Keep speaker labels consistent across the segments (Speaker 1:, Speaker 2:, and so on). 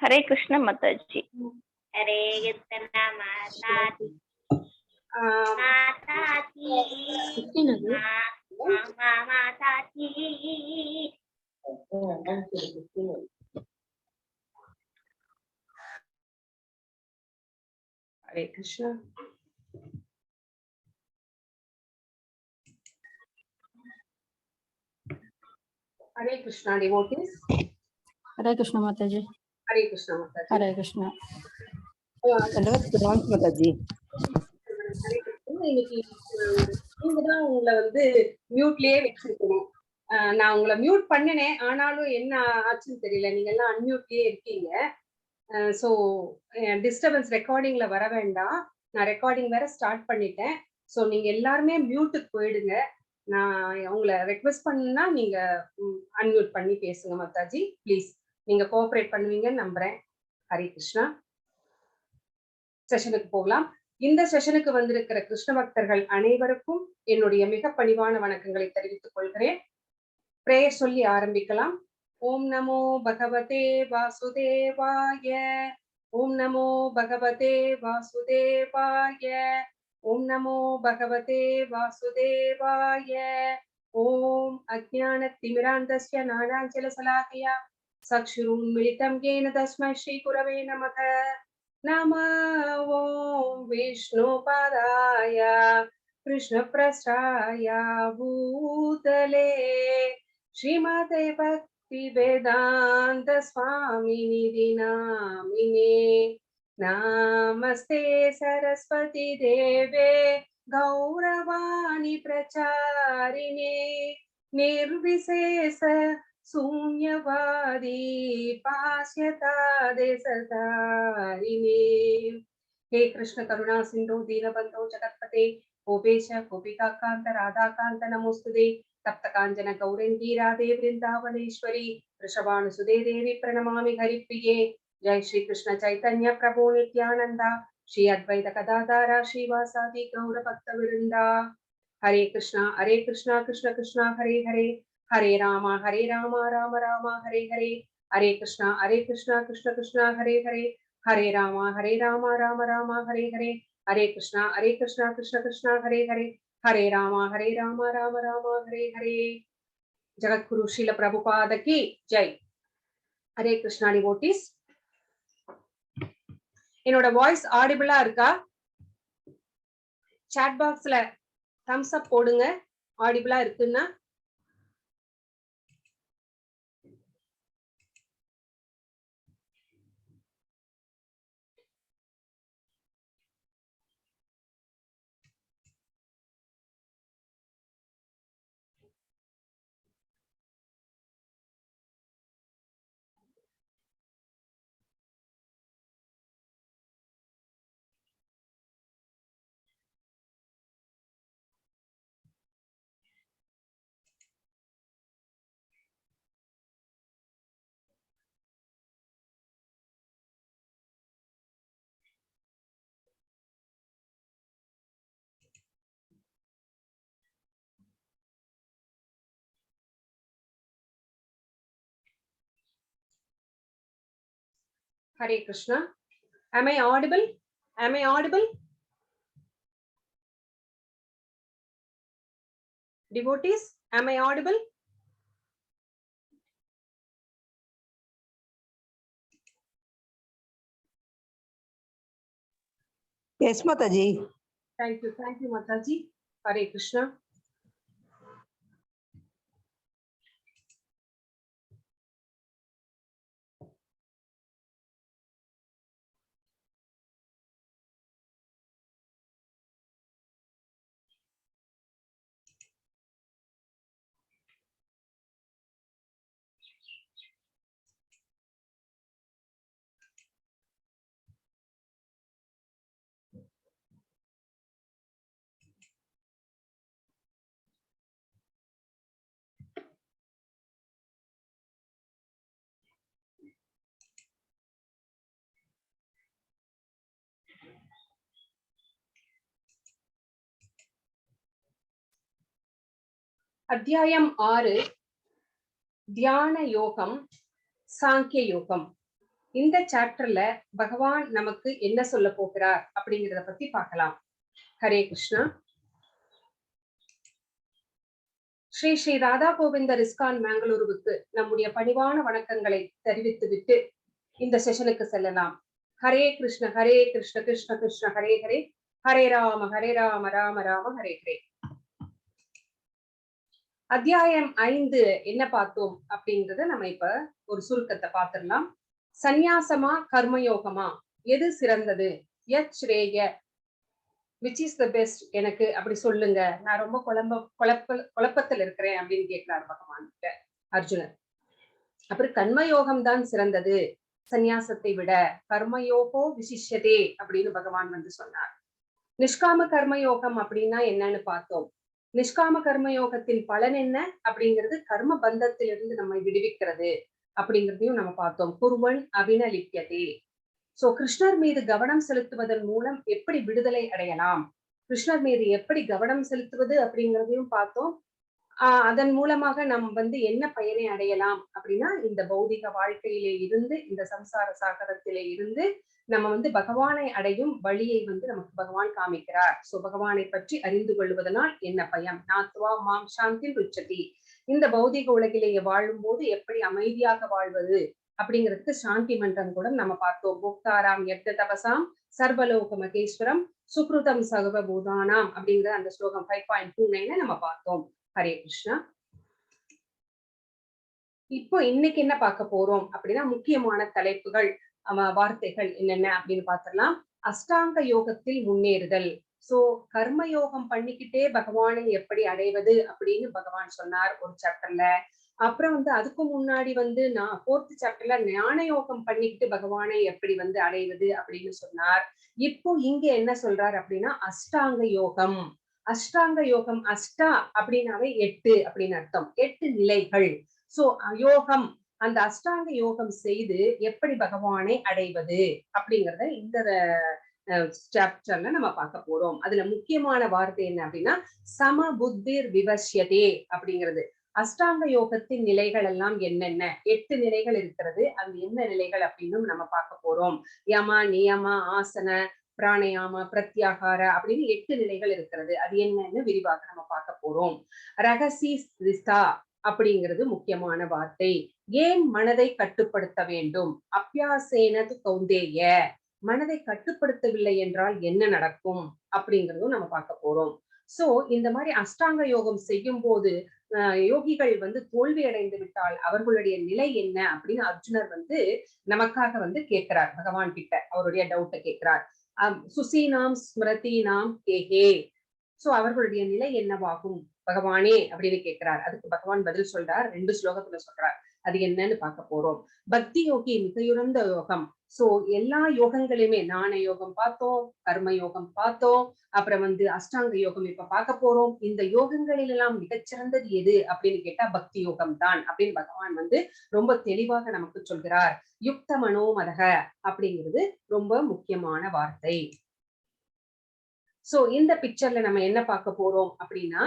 Speaker 1: हरे कृष्ण माताजी।
Speaker 2: हरे कृष्ण माताजी। माताजी माताजी।
Speaker 3: हरे कृष्ण। हरे कृष्णा डिवोटीज।
Speaker 4: हरे कृष्ण माताजी।
Speaker 3: हरे कृष्णा माताजी।
Speaker 4: हरे कृष्ण
Speaker 3: माताजी। हरे कृष्ण। இன்னைக்கு நீங்க தான் உங்களை வந்து மியூட்லயே வச்சிருக்கணும். நான் உங்களை மியூட் பண்ணினேன், ஆனாலும் என்ன ஆச்சுன்னு தெரியல, நீங்க எல்லாம் அன்மியூட்லயே இருக்கீங்க. ஸோ டிஸ்டர்பன்ஸ் ரெக்கார்டிங்ல வர வேண்டாம். நான் ரெக்கார்டிங் வேற ஸ்டார்ட் பண்ணிட்டேன். ஸோ நீங்க எல்லாருமே மியூட்டுக்கு போயிடுங்க. நான் உங்களை ரெக்வெஸ்ட் பண்ணா நீங்க அன்மியூட் பண்ணி பேசுங்க மாதாஜி ப்ளீஸ். நீங்க கோஆபரேட் பண்ணுவீங்கன்னு நம்புறேன். ஹரே கிருஷ்ணா. செஷனுக்கு போகலாம். இந்த செஷனுக்கு வந்திருக்கிற கிருஷ்ண பக்தர்கள் அனைவருக்கும் என்னுடைய மிக பணிவான வணக்கங்களை தெரிவித்துக் கொள்கிறேன். பிரேயர் சொல்லி ஆரம்பிக்கலாம். ஓம் நமோ பகவதே வாசுதேவாய. ஓம் நமோ பகவதே வாசுதேவாய. ஓம் நமோ பகவதே வாசுதேவாய. ஓம் அஜ்ஞானத்திமிராந்தஸ்ய ஞானாஞ்சலசலாகயா சக்ஷுருன்மிலிதம் येन तस्मै श्रीगुरवे नमः. नमः ओं विष्णुपदाय कृष्णप्रस्थाय भूतले श्रीमते भक्तिवेदान्त स्वामिनिधि नामिने। नमस्ते सरस्वती देवे गौरवाणी प्रचारिणे निर्विशेष शून्यवादी पाश्यता देशधारिणे। हे कृष्ण करुणा सिंधु दीनबंधो जगत्पते गोपेश गोपिका कांत राधा कांत नमोस्तुते। तप्त कांचन गौरंगी राधे वृंदावनेश्वरी वृषभानुसुते देवी प्रणमामि हरिप्रिये। जय श्री कृष्ण चैतन्य प्रभु नित्यानंद श्री अद्वैत गदाधर श्रीवासादि गौर भक्त वृंदा। हरे कृष्णा कृष्ण कृष्ण हरे हरे हरे राम राम राम हरे हरे। हरे कृष्णा कृष्ण कृष्ण हरे हरे हरे राम राम राम हरे हरे। हरे कृष्णा कृष्ण कृष्ण हरे हरे हरे राम राम राम हरे हरे। जगद्गुरु श्रील प्रभुपाद की जय। हरे कृष्णा डिवोटीज, என்னோட வாய்ஸ் ஆடிபிளா இருக்கா? சாட் பாக்ஸ்ல தம்ஸ் அப் போடுங்க ஆடிபிளா இருக்குன்னா. Hare Krishna. Am I audible? Am I audible? Devotees, am I audible?
Speaker 5: Yes, Mataji.
Speaker 3: Thank you, Mataji. Hare Krishna. அத்தியாயம் 6 தியான யோகம் சாங்கிய யோகம். இந்த சாப்டர்ல பகவான் நமக்கு என்ன சொல்ல போகிறார் அப்படிங்கிறத பத்தி பார்க்கலாம். ஹரே கிருஷ்ணா. ஸ்ரீ ஸ்ரீ ராதா கோவிந்தர் இஸ்கான் மேங்களூருவுக்கு நம்முடைய பணிவான வணக்கங்களை தெரிவித்து விட்டு இந்த செஷனுக்கு செல்லலாம். ஹரே கிருஷ்ண கிருஷ்ண கிருஷ்ண ஹரே ஹரே, ஹரே ராம ராம ராம ஹரே ஹரே. அத்தியாயம் 5 என்ன பார்த்தோம் அப்படிங்கறத நம்ம இப்ப ஒரு சுருக்கத்தை பார்த்திடலாம். சந்நியாசமா கர்மயோகமா, எது சிறந்தது, யச்ரேய, விச் இஸ் த பெஸ்ட், எனக்கு அப்படி சொல்லுங்க, நான் ரொம்ப குழப்பத்தில் இருக்கிறேன் அப்படின்னு கேட்கிறார் பகவான் கிட்ட அர்ஜுனர். அப்புறம் கர்மயோகம் தான் சிறந்தது சந்நியாசத்தை விட, கர்மயோகோ விசிஷ்யதே அப்படின்னு பகவான் வந்து சொன்னார். நிஷ்காம கர்மயோகம் அப்படின்னா என்னன்னு பார்த்தோம். நிஷ்காம கர்மயோகத்தின் பலன் என்ன அப்படிங்கிறது கர்ம பந்தத்திலிருந்து நம்மை விடுவிக்கிறது அப்படிங்கிறதையும் நம்ம பார்த்தோம். குர்வன் அபினலிப்யதே. சோ கிருஷ்ணர் மீது கவனம் செலுத்துவதன் மூலம் எப்படி விடுதலை அடையலாம், கிருஷ்ணர் மீது எப்படி கவனம் செலுத்துவது அப்படிங்கிறதையும் பார்த்தோம். அதன் மூலமாக நாம் வந்து என்ன பயனை அடையலாம் அப்படின்னா, இந்த பௌதிக வாழ்க்கையிலே இருந்து, இந்த சம்சார சாகரத்திலே இருந்து நம்ம வந்து பகவானை அடையும் வழியை வந்து நமக்கு பகவான் காமிக்கிறார். சோ பகவானை பற்றி அறிந்து கொள்வதனால் என்ன பயன், நாத்வா மாம் சாந்தி ருச்சதி, இந்த பௌதிக உலகிலேயே வாழும் போது எப்படி அமைதியாக வாழ்வது அப்படிங்கிறதுக்கு சாந்தி மன்றம் கூட நம்ம பார்த்தோம். போக்தாராம் யக்த தபசாம் சர்வலோக மகேஸ்வரம் சுக்ருதம் சகவ பூதானாம் அப்படிங்கிற அந்த ஸ்லோகம் 5.29 நம்ம பார்த்தோம். ஹரே கிருஷ்ணா. இப்போ இன்னைக்கு என்ன பார்க்க போறோம் அப்படின்னா, முக்கியமான தலைப்புகள், வார்த்தைகள் என்னென்ன அப்படின்னு பார்த்திடலாம். அஷ்டாங்க யோகத்தில் முன்னேறுதல். சோ கர்மயோகம் பண்ணிக்கிட்டே பகவானை எப்படி அடைவது அப்படின்னு பகவான் சொன்னார் ஒரு சாப்டர்ல. அப்புறம் வந்து அதுக்கு முன்னாடி வந்து நான் 4th சாப்டர்ல ஞான யோகம் பண்ணிக்கிட்டு பகவானை எப்படி வந்து அடைவது அப்படின்னு சொன்னார். இப்போ இங்க என்ன சொல்றார் அப்படின்னா, அஷ்டாங்க யோகம். அஷ்டாங்க யோகம், அஷ்டா அப்படின்னாவே 8 அப்படின்னு அர்த்தம், 8 நிலைகள். சோ யோகம், அந்த அஷ்டாங்க யோகம் செய்து எப்படி பகவானை அடைவது அப்படிங்கறத இந்த சாப்டர்ல நம்ம பார்க்க போறோம். அதுல முக்கியமான வார்த்தை என்ன அப்படின்னா, சம புத்திர் விவஷ்யதே அப்படிங்கிறது. அஷ்டாங்க யோகத்தின் நிலைகள் எல்லாம் என்னென்ன, 8 நிலைகள் இருக்கிறது. அது என்ன நிலைகள் அப்படின்னு நம்ம பார்க்க போறோம். யம, நியம, ஆசன, பிராணயாம, பிரத்யாகார அப்படின்னு 8 நிலைகள் இருக்கிறது. அது என்னன்னு விரிவாக நம்ம பார்க்க போறோம். ரகசி ஸ்திதா அப்படிங்கிறது முக்கியமான வார்த்தை. ஏன் மனதை கட்டுப்படுத்த வேண்டும், அப்பியாசேனது கௌந்தேய, மனதை கட்டுப்படுத்தவில்லை என்றால் என்ன நடக்கும் அப்படிங்கிறதும் நம்ம பார்க்க போறோம். சோ இந்த மாதிரி அஷ்டாங்க யோகம் செய்யும் போது யோகிகள் வந்து தோல்வி அடைந்து விட்டால் அவர்களுடைய நிலை என்ன அப்படின்னு அர்ஜுனர் வந்து நமக்காக வந்து கேட்கிறார் பகவான் கிட்ட, அவருடைய டவுட்டை கேட்கிறார். சுசீனாம் ஸ்மிருதினாம் கேஹே, சோ அவர்களுடைய நிலை என்னவாகும் பகவானே அப்படின்னு கேட்கிறார். அதுக்கு பகவான் பதில் சொல்றார், 2 ஸ்லோகத்துல சொல்றார். அது என்னன்னு பார்க்க போறோம். பக்தி யோகி மிகையுறந்த யோகம். சோ எல்லா யோகங்களையுமே, ஞான யோகம் பார்த்தோம், கர்ம யோகம் பார்த்தோம், அப்புறம் வந்து அஷ்டாங்க யோகம் இப்ப பார்க்க போறோம். இந்த யோகங்களில் எல்லாம் மிகச்சிறந்தது எது அப்படின்னு கேட்டா பக்தி யோகம் தான் அப்படின்னு பகவான் வந்து ரொம்ப தெளிவாக நமக்கு சொல்கிறார். யுக்த மனோமதக அப்படிங்கிறது ரொம்ப முக்கியமான வார்த்தை. சோ இந்த பிக்சர்ல நம்ம என்ன பார்க்க போறோம் அப்படின்னா,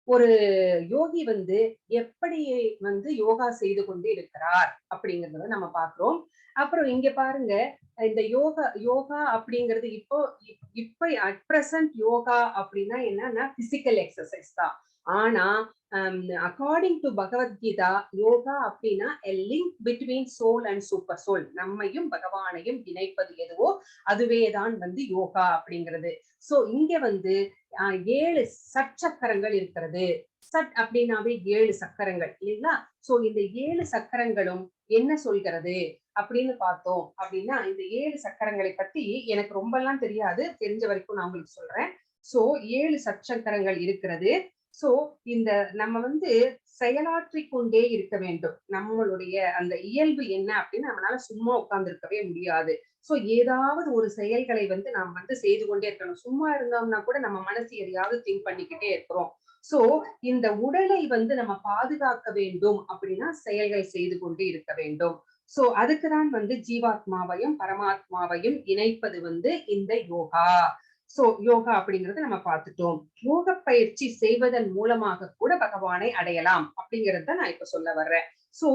Speaker 3: ஒரு யோகி வந்து எப்படி வந்து யோகா செய்து கொண்டு இருக்கிறார் அப்படிங்கறத நம்ம பாக்குறோம். அப்புறம் இங்க பாருங்க, இந்த யோகா அப்படிங்கிறது இப்ப அட் பிரசன்ட் யோகா அப்படின்னா என்னன்னா பிசிக்கல் எக்ஸசைஸ் தான். ஆனா அக்கார்டிங் டு பகவத்கீதா, யோகா அப்படின்னா a link between soul and super soul, நம்மையும் பகவானையும் இணைப்பது எதுவோ அதுவேதான் வந்து யோகா அப்படிங்கிறது. சோ இங்க வந்து 7 சக்கரங்கள் இருக்கிறது. சட் அப்படின்னாவே 7 சக்கரங்கள் இல்லைங்களா? சோ இந்த 7 சக்கரங்களும் என்ன சொல்கிறது அப்படின்னு பார்த்தோம் அப்படின்னா, இந்த 7 சக்கரங்களை பத்தி எனக்கு ரொம்ப எல்லாம் தெரியாது, தெரிஞ்ச வரைக்கும் நான் உங்களுக்கு சொல்றேன். சோ 7 சக்கரங்கள் இருக்கிறது. சோ இந்த நம்ம வந்து செயலாற்றி கொண்டே இருக்க வேண்டும். நம்மளுடைய அந்த இயல்பு என்ன அப்படின்னு நம்மளால சும்மா உட்கார்ந்து இருக்கவே முடியாது. சோ ஏதாவது ஒரு செயல்களை வந்து நாம் வந்து செய்து கொண்டே இருக்கணும். சும்மா இருந்தோம்னா கூட நம்ம மனசு எதையாவது திங்க் பண்ணிக்கிட்டே இருக்கிறோம். சோ இந்த உடலை வந்து நம்ம பாதுகாக்க வேண்டும் அப்படின்னா செயல்கள் செய்து கொண்டு இருக்க வேண்டும். சோ அதுக்குதான் வந்து ஜீவாத்மாவையும் பரமாத்மாவையும் இணைப்பது வந்து இந்த யோகா. சோ யோகா அப்படிங்கறத நம்ம பார்த்துட்டோம். யோக பயிற்சி செய்வதன் மூலமாக கூட பகவானை அடையலாம் அப்படிங்கறத நான் இப்ப சொல்ல வர்றேன். சோ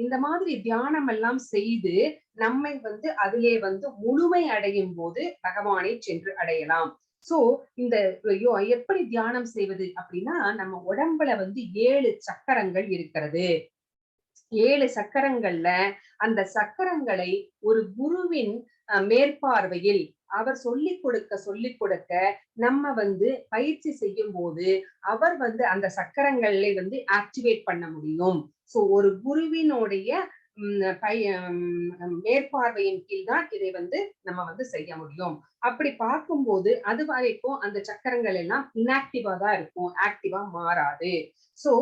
Speaker 3: இந்த மாதிரி தியானம் எல்லாம் செய்து நம்மை அதிலே முழுமை அடையும் போது பகவானை சென்று அடையலாம். சோ இந்த எப்படி தியானம் செய்வது அப்படின்னா, நம்ம உடம்புல 7 சக்கரங்கள் இருக்கிறது. 7 சக்கரங்கள்ல அந்த சக்கரங்களை ஒரு குருவின் மேற்பார்வையில் அவர் சொல்லிக் கொடுக்க நம்ம பயிற்சி செய்யும் போது அவர் அந்த சக்கரங்களை ஆக்டிவேட் பண்ண முடியும். சோ ஒரு குருவினுடைய மேற்பார்வையின் கீழ் தான் இதை நம்ம செய்ய முடியும். அப்படி பார்க்கும்போது அது வரைக்கும் அந்த சக்கரங்கள் எல்லாம் இன்ஆக்டிவா தான் இருக்கும், ஆக்டிவா மாறாது. சோ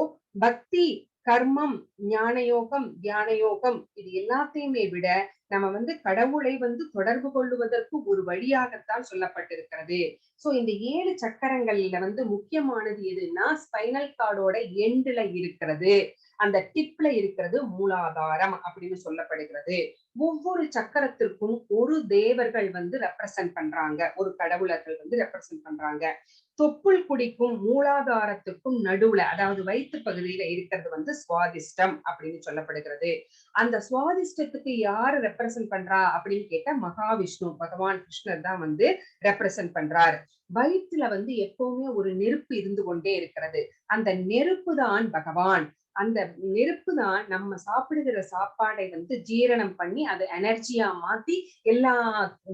Speaker 3: பக்தி, கர்மம், ஞான யோகம், தியான யோகம் இது எல்லாத்தையுமே விட நம்ம கடவுளை தொடர்பு கொள்ளுவதற்கு ஒரு வழியாகத்தான் சொல்லப்பட்டிருக்கிறது. சோ இந்த 7 சக்கரங்கள்ல முக்கியமானது எதுன்னா ஸ்பைனல் கார்டோட எண்டுல இருக்கிறது, அந்த டிப்ல இருக்கிறது மூலாதாரம் அப்படின்னு சொல்லப்படுகிறது. ஒவ்வொரு சக்கரத்திற்கும் ஒரு தேவர்கள் ரெப்ரசன்ட் பண்றாங்க, ஒரு கடவுளர்கள் ரெப்ரசன்ட் பண்றாங்க. தொப்புள் குடிக்கும் மூலாதாரத்துக்கும் நடுவுல, அதாவது வயிற்று பகுதியில இருக்கிறது சுவாதிஷ்டம் அப்படின்னு சொல்லப்படுகிறது. அந்த சுவாதிஷ்டத்துக்கு யாரு ரெப்ரசன்ட் பண்றா அப்படின்னு கேட்டா மகாவிஷ்ணு பகவான் கிருஷ்ணர் தான் ரெப்ரசன்ட் பண்றாரு. வயிற்றுல எப்பவுமே ஒரு நெருப்பு இருந்து கொண்டே இருக்கிறது, அந்த நெருப்பு தான் பகவான். அந்த நெருப்பு தான் நம்ம சாப்பிடுகிற சாப்பாடை ஜீரணம் பண்ணி அதை எனர்ஜியா மாத்தி எல்லா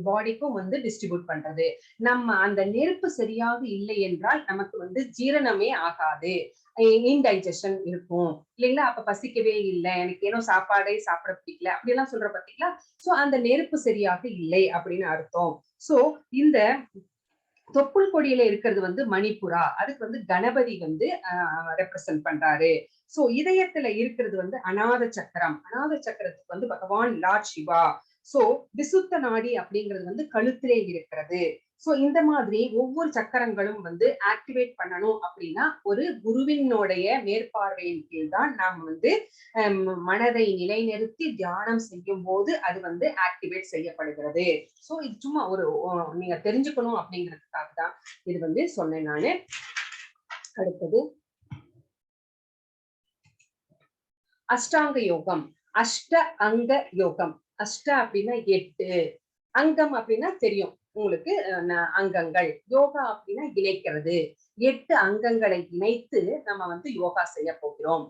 Speaker 3: பாடிக்கும் டிஸ்ட்ரிபியூட் பண்றது. நம்ம அந்த நெருப்பு சரியாக இல்லை என்றால் நமக்கு ஜீரணமே ஆகாது, இன்டைஜஷன் இருக்கும் இல்லைங்களா? அப்ப பசிக்கவே இல்லை, எனக்கு ஏனோ சாப்பாடே சாப்பிட பிடிக்கல அப்படி எல்லாம் சொல்ற பாத்தீங்களா? சோ அந்த நெருப்பு சரியாக இல்லை அப்படின்னு அர்த்தம். சோ இந்த தொப்புள் கொடியில இருக்கிறது மணிப்புரா, அதுக்கு கணபதி ரெப்ரசன்ட் பண்றாரு. சோ இதயத்துல இருக்கிறது அநாத சக்கரம், அநாத சக்கரத்துக்கு பகவான் லார்ட் சிவா. சோ விசுத்த நாடி அப்படிங்கிறது கழுத்திலே இருக்கிறது. சோ இந்த மாதிரி ஒவ்வொரு சக்கரங்களும் ஆக்டிவேட் பண்ணணும் அப்படின்னா ஒரு குருவினுடைய மேற்பார்வையின் கீழ் தான் நாம் மனதை நிலைநிறுத்தி தியானம் செய்யும் போது அது ஆக்டிவேட் செய்யப்படுகிறது. சோ இது சும்மா ஒரு நீங்க தெரிஞ்சுக்கணும் அப்படிங்கிறதுக்காக தான் இது சொன்னேன் நானு. அடுத்தது அஷ்டாங்க யோகம், அஷ்ட அங்க யோகம். அஷ்ட அப்படின்னா 8, அங்கம் அப்படின்னா தெரியும் உங்களுக்கு, அங்கங்கள். யோகா அப்படின்னா இணைக்கிறது. 8 அங்கங்களை இணைத்து நம்ம யோகா செய்ய போகிறோம்.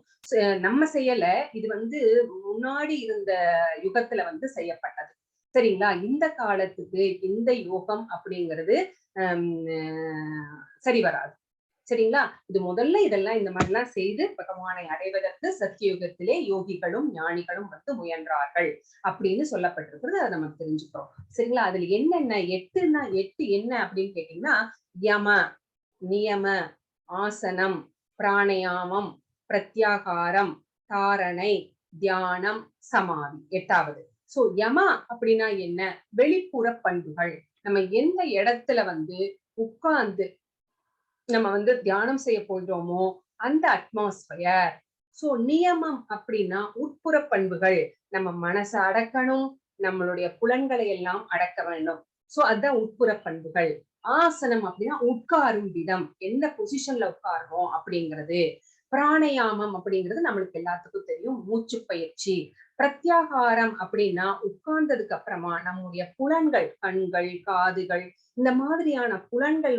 Speaker 3: நம்ம செய்யல, இது முன்னாடி இருந்த யுகத்துல செய்யப்பட்டது. சரிங்களா? இந்த காலத்துக்கு இந்த யோகம் அப்படிங்கிறது சரி வராது. சரிங்களா? இது முதல்ல இதெல்லாம் இந்த மாதிரிலாம் செய்து பகவானை அடைவதற்கு சத்தியுகத்திலே யோகிகளும் ஞானிகளும் முயன்றார்கள் அப்படின்னு சொல்லப்பட்டிருக்கிறது. அதை நம்ம தெரிஞ்சுக்கிறோம். சரிங்களா? அதுல என்னென்ன 8 என்ன அப்படின்னு கேட்டீங்கன்னா, யம, நியம, ஆசனம், பிராணயாமம், பிரத்யாகாரம், தாரணை, தியானம், சமாதி. 8வது. சோ யம அப்படின்னா என்ன? வெளிப்புற பண்புகள். நம்ம எந்த இடத்துல உட்கார்ந்து நம்ம தியானம் செய்ய போகிறோமோ அந்த அட்மாஸ்பியர். சோ நியமம் அப்படின்னா உட்புற பண்புகள். நம்ம மனசை அடக்கணும், நம்மளுடைய புலன்களை எல்லாம் அடக்க வேண்டும். சோ அதுதான் உட்புற பண்புகள். ஆசனம் அப்படின்னா உட்காரும் விதம், எந்த பொசிஷன்ல உட்காருவோம் அப்படிங்கிறது. பிராணயாமம் அப்படிங்கிறது நம்மளுக்கு எல்லாத்துக்கும் தெரியும், மூச்சு பயிற்சி. பிரத்யாகாரம் அப்படின்னா உட்கார்ந்ததுக்கு அப்புறமா நம்முடைய புலன்கள், கண்கள், காதுகள், இந்த மாதிரியான புலன்கள்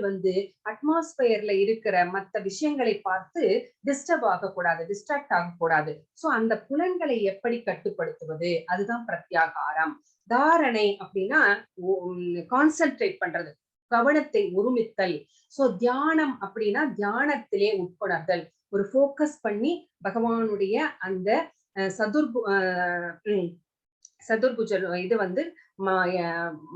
Speaker 3: அட்மாஸ்பியர்ல இருக்கிற மற்ற விஷயங்களை பார்த்து டிஸ்டர்ப் ஆகக்கூடாது, டிஸ்ட்ராக்ட் ஆகக்கூடாது. சோ அந்த புலன்களை எப்படி கட்டுப்படுத்துவது, அதுதான் பிரத்யாகாரம். தாரணை அப்படின்னா கான்சென்ட்ரேட் பண்றது, கவனத்தை ஒருமித்தல். சோ தியானம் அப்படின்னா தியானத்திலே உட்கொணர்தல், ஒரு போக்கஸ் பண்ணி பகவானுடைய அந்த சதுர்புஜ இது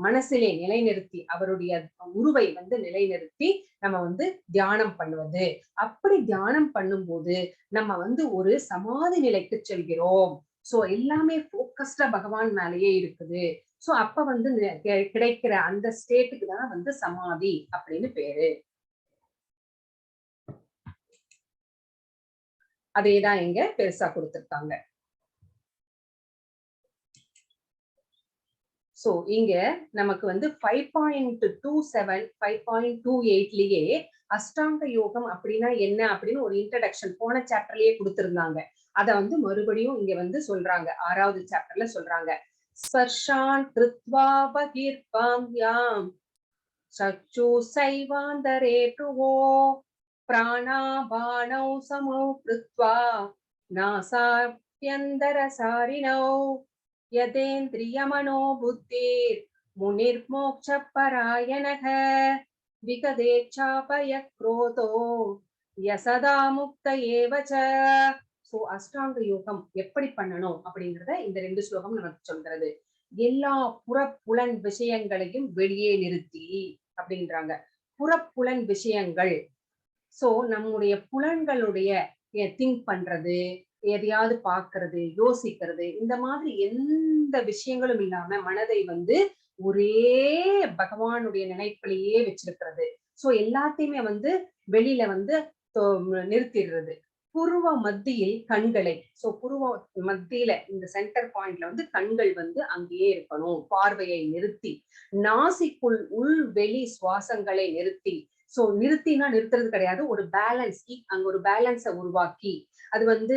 Speaker 3: மனசிலே நிலைநிறுத்தி, அவருடைய உருவை நிலைநிறுத்தி நம்ம தியானம் பண்ணுவது. அப்படி தியானம் பண்ணும்போது நம்ம ஒரு சமாதி நிலைக்கு செல்கிறோம். சோ எல்லாமே போக்கஸ்டா பகவான் மேலேயே இருக்குது. சோ அப்ப கிடைக்கிற அந்த ஸ்டேட்டுக்கு தான் சமாதி அப்படின்னு பேரு. அதேதான் இங்க பெருசா கொடுத்திருக்காங்க. சோ இங்க நமக்கு வந்து 5.27 5.28லயே அஷ்டாங்க யோகம் அப்படின்னா என்ன அப்படின்னு ஒரு இன்ட்ரடக்ஷன் போன சாப்டர்லயே கொடுத்திருந்தாங்க. அத வந்து மறுபடியும் இங்க வந்து சொல்றாங்க, 6வது சாப்டர்ல சொல்றாங்க. ஸ்பர்ஷான் கிருத்வா பகிர்பாம் யாம் சச்சு சைவாந்தரே ப்ருவோ பிராணாபானௌ சமௌ கிருத்வா நாசாப்யந்தரசாரிணௌ யதேந்திரியமனோ புத்திர் முனிர்மோக்ஷ பராயணக விகதேச்சாபய குரோதோ யசதா முக்த ஏவச. சோ அஷ்டாங்க யோகம் எப்படி பண்ணணும் அப்படிங்கறத இந்த 2 ஸ்லோகம் நமக்கு சொல்கிறது. எல்லா புறப்புலன் விஷயங்களையும் வெளியே நிறுத்தி அப்படின்றாங்க. புறப்புலன் விஷயங்கள், சோ நம்முடைய புலன்களுடைய திங்க் பண்றது, எதையாவது பாக்குறது, யோசிக்கிறது, இந்த மாதிரி எந்த விஷயங்களும் இல்லாம மனதை வந்து ஒரே பகவானுடைய நினைப்பிலேயே வச்சிருக்கிறது. சோ எல்லாத்தையுமே வந்து வெளியில வந்து நிறுத்திடுறது. புருவ மத்தியில் கண்களை, சோ புருவ மத்தியில இந்த சென்டர் பாயிண்ட்ல வந்து கண்கள் வந்து அங்கேயே இருக்கணும், பார்வையை நிறுத்தி. நாசிக்குள் உள் வெளி சுவாசங்களை நிறுத்தி. சோ நிறுத்தினா நிறுத்துறது கிடையாது, ஒரு பேலன்ஸ், அங்க ஒரு பேலன்ஸை உருவாக்கி. அது வந்து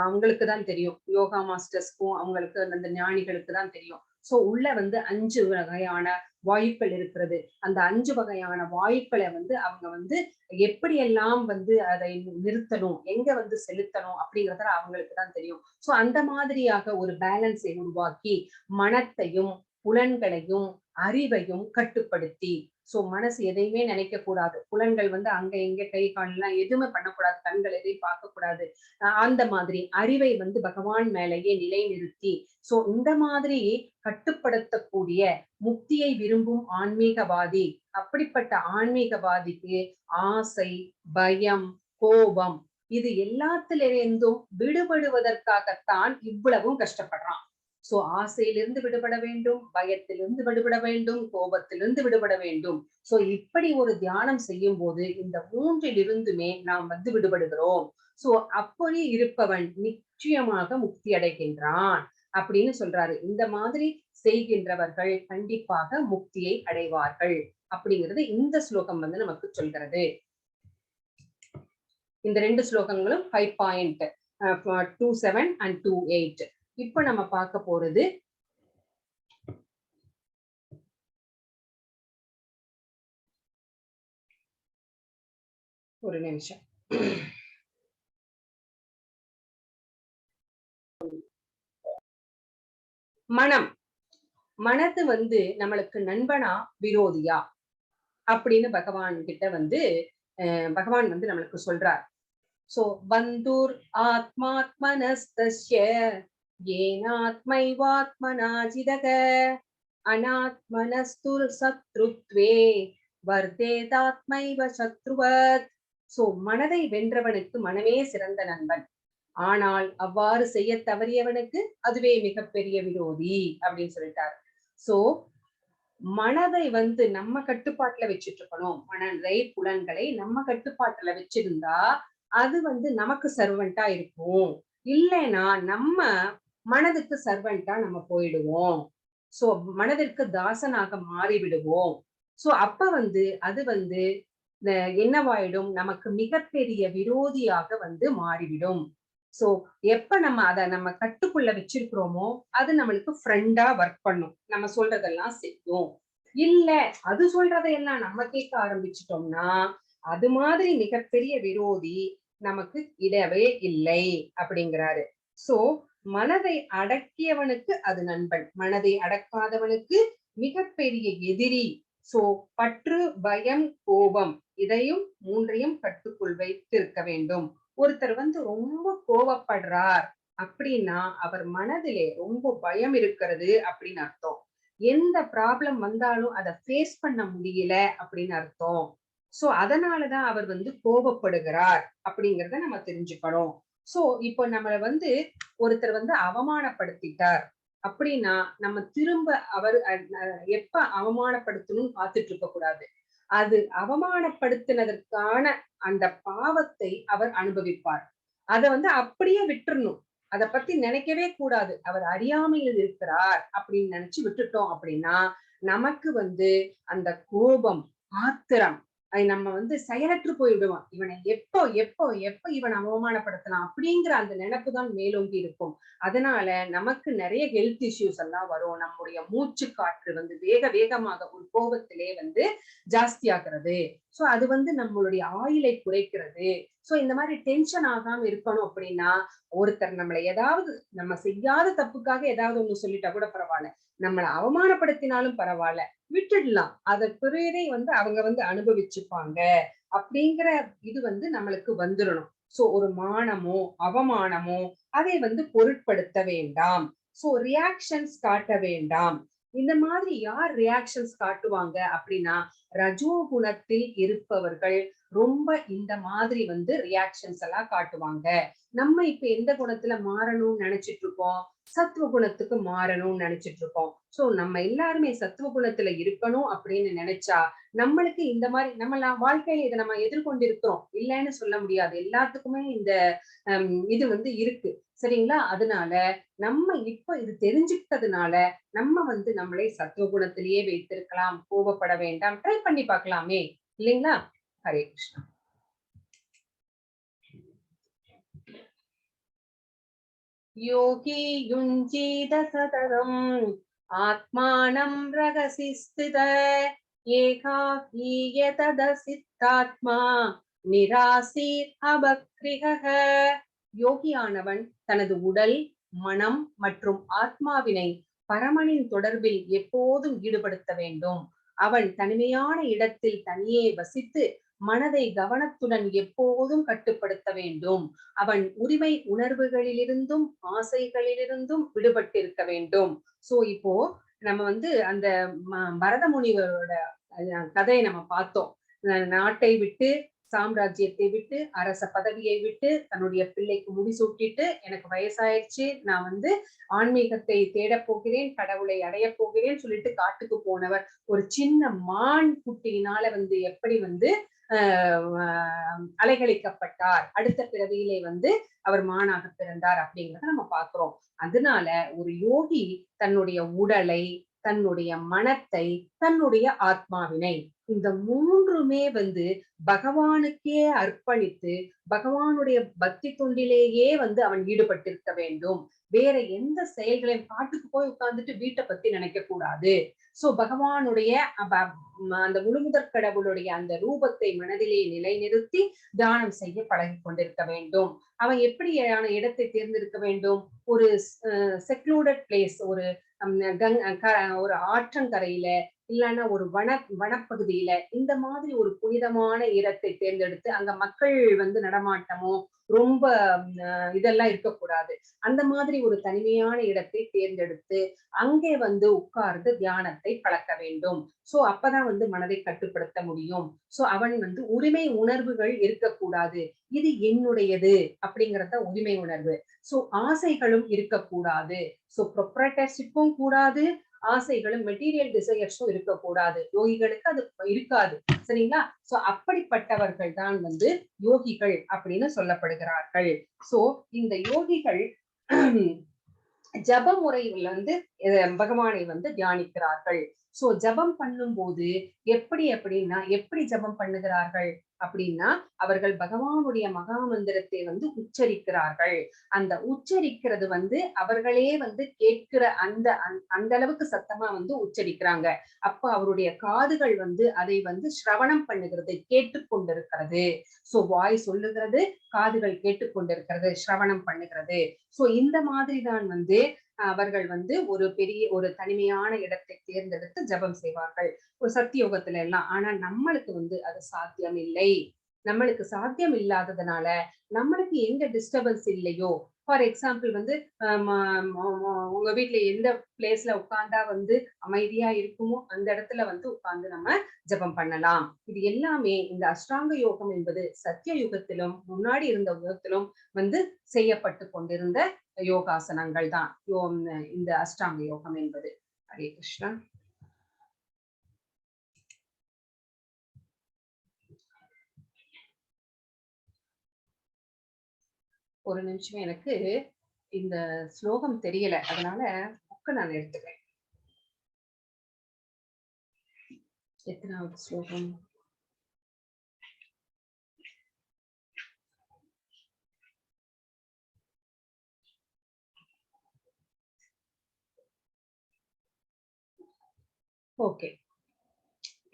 Speaker 3: அவங்களுக்கு தான் தெரியும், யோகா மாஸ்டர்ஸ்க்கும் அவங்களுக்கு அந்த ஞானிகளுக்கு தான் தெரியும். சோ உள்ள வந்து 5 வகையான வாயுக்கள் இருக்கிறது. அந்த 5 வகையான வாயுக்களை வந்து அவங்க வந்து எப்படியெல்லாம் வந்து அதை நிறுத்தணும், எங்க வந்து செலுத்தணும் அப்படிங்கறத அவங்களுக்கு தான் தெரியும். சோ அந்த மாதிரியாக ஒரு பேலன்ஸை உருவாக்கி மனத்தையும் புலன்களையும் அறிவையும் கட்டுப்படுத்தி. சோ மனசு எதையுமே நினைக்க கூடாது, புலன்கள் வந்து அங்க எங்க கை கால்லாம் எதுவுமே பண்ணக்கூடாது, கண்கள் எதையும் பார்க்க கூடாது. அந்த மாதிரி அறிவை வந்து பகவான் மேலேயே நிலை நிறுத்தி. சோ இந்த மாதிரி கட்டுப்படுத்தக்கூடிய முக்தியை விரும்பும் ஆன்மீகவாதி. அப்படிப்பட்ட ஆன்மீகவாதிக்கு ஆசை, பயம், கோபம் இது எல்லாத்திலிருந்தும் விடுபடுவதற்காகத்தான் இவ்வளவும் கஷ்டப்படுறான். சோ ஆசையிலிருந்து விடுபட வேண்டும், பயத்திலிருந்து விடுபட வேண்டும், கோபத்திலிருந்து விடுபட வேண்டும். சோ இப்படி ஒரு தியானம் செய்யும் போது இந்த 3லிருந்துமே நாம் வந்து விடுபடுகிறோம். சோ அப்படி இருப்பவன் நிச்சயமாக முக்தி அடைகின்றான் அப்படின்னு சொல்றாரு. இந்த மாதிரி செய்கின்றவர்கள் கண்டிப்பாக முக்தியை அடைவார்கள் அப்படிங்கிறது இந்த ஸ்லோகம் வந்து நமக்கு சொல்கிறது. இந்த 2 ஸ்லோகங்களும் 5.27 and 28. இப்ப நம்ம பார்க்க போறது ஒரு நிமிஷம். மனம், மனது வந்து நம்மளுக்கு நண்பனா விரோதியா அப்படின்னு பகவான் கிட்ட வந்து பகவான் வந்து நம்மளுக்கு சொல்றார். சோ பந்துர் ஆத்மாத்மனஸ்தஸ்ய ஏனாத்மைவாத்மனாஜிதக அநாத்மனஸ்துர் சத்ருத்வே வர்தேதாத்மைவ சத்ருவத். சோ மனதை வென்றவனுக்கு மனமே சிறந்த நண்பன், ஆனால் அவ்வாறு செய்ய தவறியவனுக்கு அதுவே மிகப்பெரிய விரோதி அப்படின்னு சொல்லிட்டாரு. சோ மனதை வந்து நம்ம கட்டுப்பாட்டுல வச்சுட்டு இருக்கணும். மனதை புலன்களை நம்ம கட்டுப்பாட்டுல வச்சிருந்தா அது வந்து நமக்கு சர்வெண்டா இருக்கும். இல்லைன்னா நம்ம மனதுக்கு சர்வெண்டா நம்ம போயிடுவோம். சோ மனதிற்கு தாசனாக மாறிவிடுவோம். சோ அப்ப வந்து அது வந்து என்னவாயிடும், நமக்கு மிகப்பெரிய விரோதியாக வந்து மாறிவிடும். சோ எப்ப நம்ம அதை நம்ம கட்டுக்குள்ள வச்சிருக்கிறோமோ அது நம்மளுக்கு ஃப்ரெண்டா ஒர்க் பண்ணும், நம்ம சொல்றதெல்லாம் செய்யும். இல்ல அது சொல்றதையெல்லாம் நம்ம கேட்க ஆரம்பிச்சிட்டோம்னா அது மாதிரி மிகப்பெரிய விரோதி நமக்கு இடவே இல்லை அப்படிங்கிறாரு. சோ மனதை அடக்கியவனுக்கு அது நண்பன், மனதை அடக்காதவனுக்கு மிகப்பெரிய எதிரி. சோ பற்று, பயம், கோபம் இதையும் 3ஐயும் கட்டுக்குள் வைத்திருக்க வேண்டும். ஒருத்தர் வந்து ரொம்ப கோபப்படுறார் அப்படின்னா அவர் மனதிலே ரொம்ப பயம் இருக்கிறது அப்படின்னு அர்த்தம். எந்த ப்ராப்ளம் வந்தாலும் அதை ஃபேஸ் பண்ண முடியல அப்படின்னு அர்த்தம். சோ அதனாலதான் அவர் வந்து கோபப்படுகிறார் அப்படிங்கறத நம்ம தெரிஞ்சுக்கணும். சோ இப்போ நம்மளை வந்து ஒருத்தர் வந்து அவமானப்படுத்திட்டார் அப்படின்னா நம்ம திரும்ப அவர் எப்ப அவமானப்படுத்தணும்னு காத்துட்டு இருக்க கூடாது. அது அவமானப்படுத்தினதற்கான அந்த பாவத்தை அவர் அனுபவிப்பார். அதை வந்து அப்படியே விட்டுறணும். அத பத்தி நினைக்கவே கூடாது. அவர் அறியாமையில் இருக்கிறார் அப்படின்னு நினைச்சு விட்டுட்டோம் அப்படின்னா நமக்கு அந்த கோபம், ஆத்திரம் அதை நம்ம செயலற்று போய்விடுவோம். இவனை எப்போ எப்போ எப்ப இவனை அவமானப்படுத்தலாம் அப்படிங்கிற அந்த நினைப்பு தான் மேலோங்கி இருக்கும். அதனால நமக்கு நிறைய ஹெல்த் இஷ்யூஸ் எல்லாம் வரும். நம்முடைய மூச்சு காற்று வேக வேகமாக ஒரு கோபத்திலே ஜாஸ்தியாகிறது. சோ அது நம்மளுடைய ஆயுளை குறைக்கிறது. சோ இந்த மாதிரி டென்ஷன் ஆகாம இருக்கணும் அப்படின்னா ஒருத்தர் நம்மளை ஏதாவது நம்ம செய்யாத தப்புக்காக ஏதாவது ஒண்ணு சொல்லிட்டா கூட பரவாயில்ல, நம்மளை அவமானப்படுத்தினாலும் பரவாயில்ல, விட்டுடலாம். அத பிறரை அவங்க அனுபவிச்சுப்பாங்க அப்படிங்கிற இது நம்மளுக்கு வந்துடணும். சோ ஒரு மானமோ அவமானமோ அதை பொருட்படுத்த வேண்டாம். சோ ரியாக்ஷன்ஸ் காட்ட வேண்டாம். இந்த மாதிரி யார் ரியாக்ஷன்ஸ் காட்டுவாங்க அப்படின்னா ரஜோகுணத்தில் இருப்பவர்கள் ரொம்ப இந்த மாதிரி ரியாக்ஷன்ஸ் எல்லாம் காட்டுவாங்க. நம்ம இப்ப எந்த குணத்துல மாறணும்னு நினைச்சிட்டு இருக்கோம்? சத்துவ குணத்துக்கு மாறணும்னு நினைச்சிட்டு இருக்கோம். சோ நம்ம எல்லாருமே சத்துவ குணத்துல இருக்கணும் அப்படின்னு நினைச்சா நம்மளுக்கு இந்த மாதிரி நம்ம வாழ்க்கையில இதை நம்ம எதிர்கொண்டிருக்கிறோம், இல்லைன்னு சொல்ல முடியாது. எல்லாத்துக்குமே இந்த இது இருக்கு. சரிங்களா? அதனால நம்ம இப்ப இது தெரிஞ்சுக்கிட்டதுனால நம்ம நம்மளை சத்துவ குணத்திலேயே வைத்திருக்கலாம். கோபப்பட வேண்டாம். ட்ரை பண்ணி பார்க்கலாமே, இல்லைங்களா? ஹரே கிருஷ்ணா. யோகி யுஞ்சீத சததம் ஆத்மானம் ரகசி ஸ்தித ஏகாகீயதசித்தாத்மா நிராசீர் அபக்ரிஹ. யோகியானவன் தனது உடல், மனம் மற்றும் ஆத்மாவினை பரமனின் தொடர்பில் எப்போதும் ஈடுபடுத்த வேண்டும். அவன் தனிமையான இடத்தில் தனியே வசித்து மனதை கவனத்துடன் எப்போதும் கட்டுப்படுத்த வேண்டும். அவன் உரிமை உணர்வுகளிலிருந்தும் ஆசைகளிலிருந்தும் விடுபட்டிருக்க வேண்டும். சோ இப்போ நம்ம அந்த பரத முனிவரோட கதையை நம்ம பார்த்தோம். நாட்டை விட்டு, சாம்ராஜ்யத்தை விட்டு, அரச பதவியை விட்டு தன்னுடைய பிள்ளைக்கு முடிசூட்டிட்டு எனக்கு வயசாயிடுச்சு, நான் ஆன்மீகத்தை தேடப் போகிறேன், கடவுளை அடைய போகிறேன் சொல்லிட்டு காட்டுக்கு போனவர் ஒரு சின்ன மான் குட்டியினால எப்படி அலைகழிக்கப்பட்டார். அடுத்த பிறவியிலே அவர் மானாக பிறந்தார் அப்படிங்கிறத நம்ம பாக்குறோம். அதனால ஒரு யோகி தன்னுடைய உடலை, தன்னுடைய மனத்தை, தன்னுடைய ஆத்மாவினை இந்த மூன்றுமே பகவானுக்கே அர்ப்பணித்து பகவானுடைய பக்தி தொண்டிலேயே அவன் ஈடுபட்டிருக்க வேண்டும். வேற எந்த செயல்களையும் காட்டுக்கு போய் உட்கார்ந்துட்டு வீட்டை பத்தி நினைக்க கூடாது. சோ பகவானுடைய அந்த முழுமுதற் கடவுளுடைய அந்த ரூபத்தை மனதிலே நிலைநிறுத்தி தியானம் செய்ய பழகி கொண்டிருக்க வேண்டும். அவன் எப்படியான இடத்தை தேர்ந்தெடுக்க வேண்டும்? ஒரு செக்லூடட் பிளேஸ், ஒரு ஆற்றங்கரையில, இல்லைன்னா ஒரு வனப்பகுதியில, இந்த மாதிரி ஒரு புனிதமான இடத்தை தேர்ந்தெடுத்து அங்க மக்கள் நடமாட்டமோ ரொம்ப இதெல்லாம் இருக்கக்கூடாது. அந்த மாதிரி ஒரு தனிமையான இடத்தை தேர்ந்தெடுத்து அங்கே உட்கார்ந்து தியானத்தை பழக்க வேண்டும். சோ அப்பதான் மனதை கட்டுப்படுத்த முடியும். சோ அவன் உரிமை உணர்வுகள் இருக்கக்கூடாது. இது என்னுடையது அப்படிங்கறத உரிமை உணர்வு. சோ ஆசைகளும் இருக்கக்கூடாது. சோ ப்ரொப்ரைட்டர்ஷிப்பும் கூடாது, ஆசைகளும் மெட்டீரியல் டிசையர்ஸும் இருக்கக்கூடாது. யோகிகளுக்கு அது இருக்காது. சரிங்களா? சோ அப்படிப்பட்டவர்கள் தான் யோகிகள் அப்படின்னு சொல்லப்படுகிறார்கள். சோ இந்த யோகிகள் ஜப முறையில் பகவானை தியானிக்கிறார்கள். சோ ஜபம் பண்ணும் போது எப்படி ஜபம் பண்ணுகிறார்கள் அப்படின்னா அவர்கள் பகவானுடைய மகா மந்திரத்தை உச்சரிக்கிறார்கள். அந்த உச்சரிக்கிறது அவர்களே கேட்கிற அந்த அளவுக்கு சத்தமா உச்சரிக்கிறாங்க. அப்ப அவருடைய காதுகள் அதை சிரவணம் பண்ணுகிறது, கேட்டுக்கொண்டிருக்கிறது. சோ வாய் சொல்லுகிறது, காதுகள் கேட்டுக்கொண்டிருக்கிறது, சிரவணம் பண்ணுகிறது. சோ இந்த மாதிரி தான் அவர்கள் ஒரு தனிமையான இடத்தை தேர்ந்தெடுத்து ஜபம் செய்வார்கள் ஒரு சத்தியோகத்துல எல்லாம். ஆனா நம்மளுக்கு அது சாத்தியம் இல்லை. நம்மளுக்கு சாத்தியம் இல்லாததுனால நம்மளுக்கு எங்க டிஸ்டர்பன்ஸ் இல்லையோ, ஃபார் எக்ஸாம்பிள் உங்க வீட்டுல எந்த பிளேஸ்ல உட்கார்ந்தா அமைதியா இருக்குமோ அந்த இடத்துல உட்கார்ந்து நம்ம ஜபம் பண்ணலாம். இது எல்லாமே இந்த அஷ்டாங்க யோகம் என்பது சத்திய யுகத்திலும் முன்னாடி இருந்த யுகத்திலும் செய்யப்பட்டு கொண்டிருந்த யோகாசனங்கள் தான் இந்த அஷ்டாங்க யோகம் என்பது. ஹரே கிருஷ்ணா. ஒரு நிமிஷம், எனக்கு இந்த ஸ்லோகம் தெரியல, அதனால புக்கை நான் எடுத்துக்கிறேன். எத்தனாவது ஸ்லோகம்? ஓகே.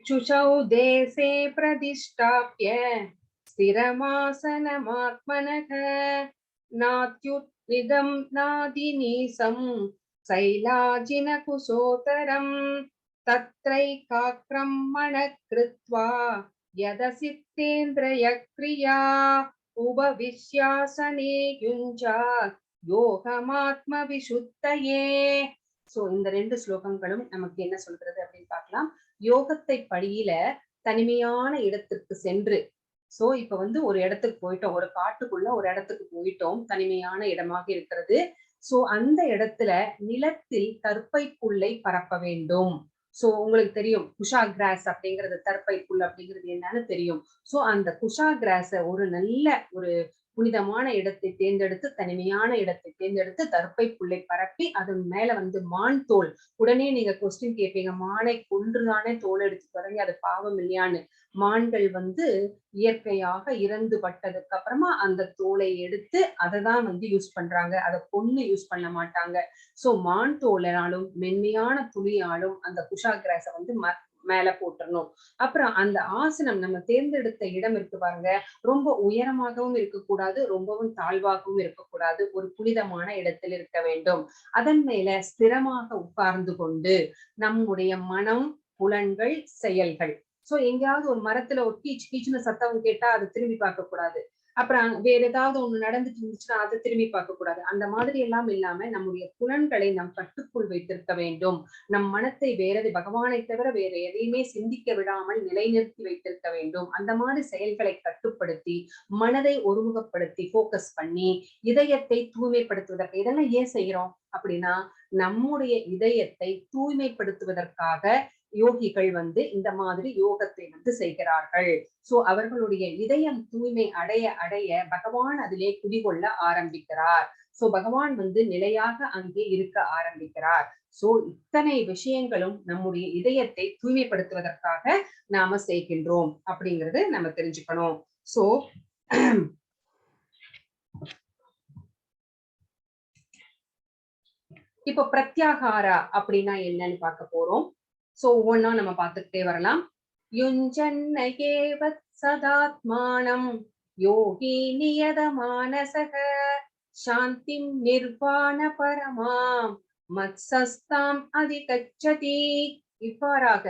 Speaker 3: शुचौ देशे प्रतिष्ठाप्य स्थिरमासनमात्मनः नात्युत्निदं नादिनीसं शैलाजिनकुशोत्तरं तत्रैकाग्रं मनः कृत्वा यदसितेन्द्रियक्रिया उपविश्यासने युञ्जात् யோகமாத்மவிசுத்தயே. சோ இந்த ரெண்டு ஸ்லோகங்களும் நமக்கு என்ன சொல்றது அப்படின்னு பார்க்கலாம். யோகத்தை படியில தனிமையான இடத்திற்கு சென்று, சோ இப்ப ஒரு இடத்துக்கு போயிட்டோம், ஒரு காட்டுக்குள்ள ஒரு இடத்துக்கு போயிட்டோம், தனிமையான இடமாக இருக்கிறது. சோ அந்த இடத்துல நிலத்தில் தர்ப்பை புல்லை பரப்ப வேண்டும். சோ உங்களுக்கு தெரியும் குஷா கிராஸ் அப்படிங்கிறது, தர்ப்பை புல் அப்படிங்கிறது என்னன்னு தெரியும். சோ அந்த குஷா கிராஸ ஒரு நல்ல ஒரு புனிதமான இடத்தை தேர்ந்தெடுத்து, தனிமையான இடத்தை தேர்ந்தெடுத்து தர்ப்பை புல்லை பரப்பி அதன் மேல மான் தோல். உடனே நீங்க கொஸ்டின் கேட்பீங்க, மானை கொன்றுதானே தோல் எடுத்து தொடங்கி அது பாவம் இல்லையான்னு. மான்கள் இயற்கையாக இறந்து பட்டதுக்கு அப்புறமா அந்த தோலை எடுத்து அதை தான் யூஸ் பண்றாங்க, அதை கொன்னு யூஸ் பண்ண மாட்டாங்க. சோ மான் தோலாலும் மென்மையான துணியாலும் அந்த குஷா கிராஸ மேல போட்டுறணும். அப்புறம் அந்த ஆசனம் நம்ம தேர்ந்தெடுத்த இடம் இருக்கு பாருங்க, ரொம்ப உயரமாகவும் இருக்கக்கூடாது, ரொம்பவும் தாழ்வாகவும் இருக்கக்கூடாது, ஒரு புனிதமான இடத்தில் இருக்க வேண்டும். அதன் மேல ஸ்திரமாக உட்கார்ந்து கொண்டு நம்முடைய மனம், புலன்கள், செயல்கள். சோ எங்கேயாவது ஒரு மரத்துல ஒரு கீச் கீச்சுன்னு சத்தம் கேட்டா அதை திரும்பி பார்க்க கூடாது. அப்புறம் வேற ஏதாவது ஒண்ணு நடந்துட்டு இருந்துச்சுன்னா அதை திரும்பி பார்க்க கூடாது. அந்த மாதிரி எல்லாம் இல்லாம நம்முடைய புலன்களை நம் கட்டுக்குள் வைத்திருக்க வேண்டும். நம் மனத்தை பகவானை தவிர வேற எதையுமே சிந்திக்க விடாமல் நிலைநிறுத்தி வைத்திருக்க வேண்டும். அந்த மாதிரி செயல்களை கட்டுப்படுத்தி மனதை ஒருமுகப்படுத்தி போக்கஸ் பண்ணி இதயத்தை தூய்மைப்படுத்துவதற்கு. இதெல்லாம் ஏன் செய்யறோம் அப்படின்னா, நம்முடைய இதயத்தை தூய்மைப்படுத்துவதற்காக யோகிகள் இந்த மாதிரி யோகத்தை செய்கிறார்கள். சோ அவர்களுடைய இதயம் தூய்மை அடைய அடைய பகவான் அதிலே குடிகொள்ள ஆரம்பிக்கிறார். சோ பகவான் நிலையாக அங்கே இருக்க ஆரம்பிக்கிறார். சோ இத்தனை விஷயங்களும் நம்முடைய இதயத்தை தூய்மைப்படுத்துவதற்காக நாம செய்கின்றோம் அப்படிங்கறது நம்ம தெரிஞ்சுக்கணும். சோ இப்போ பிரத்யாகாரா அப்படின்னா என்னன்னு பார்க்க போறோம். சோ ஒவ்வொன்னா நம்ம பார்த்துக்கிட்டே வரலாம். யுஞ்சன்னகேவத் சதாத்மானம் யோகி நியதமானசக சாந்திம் நிர்வாண பரமாம் மத்சஸ்தாம் அதிகச்சதி. இவ்வாறாக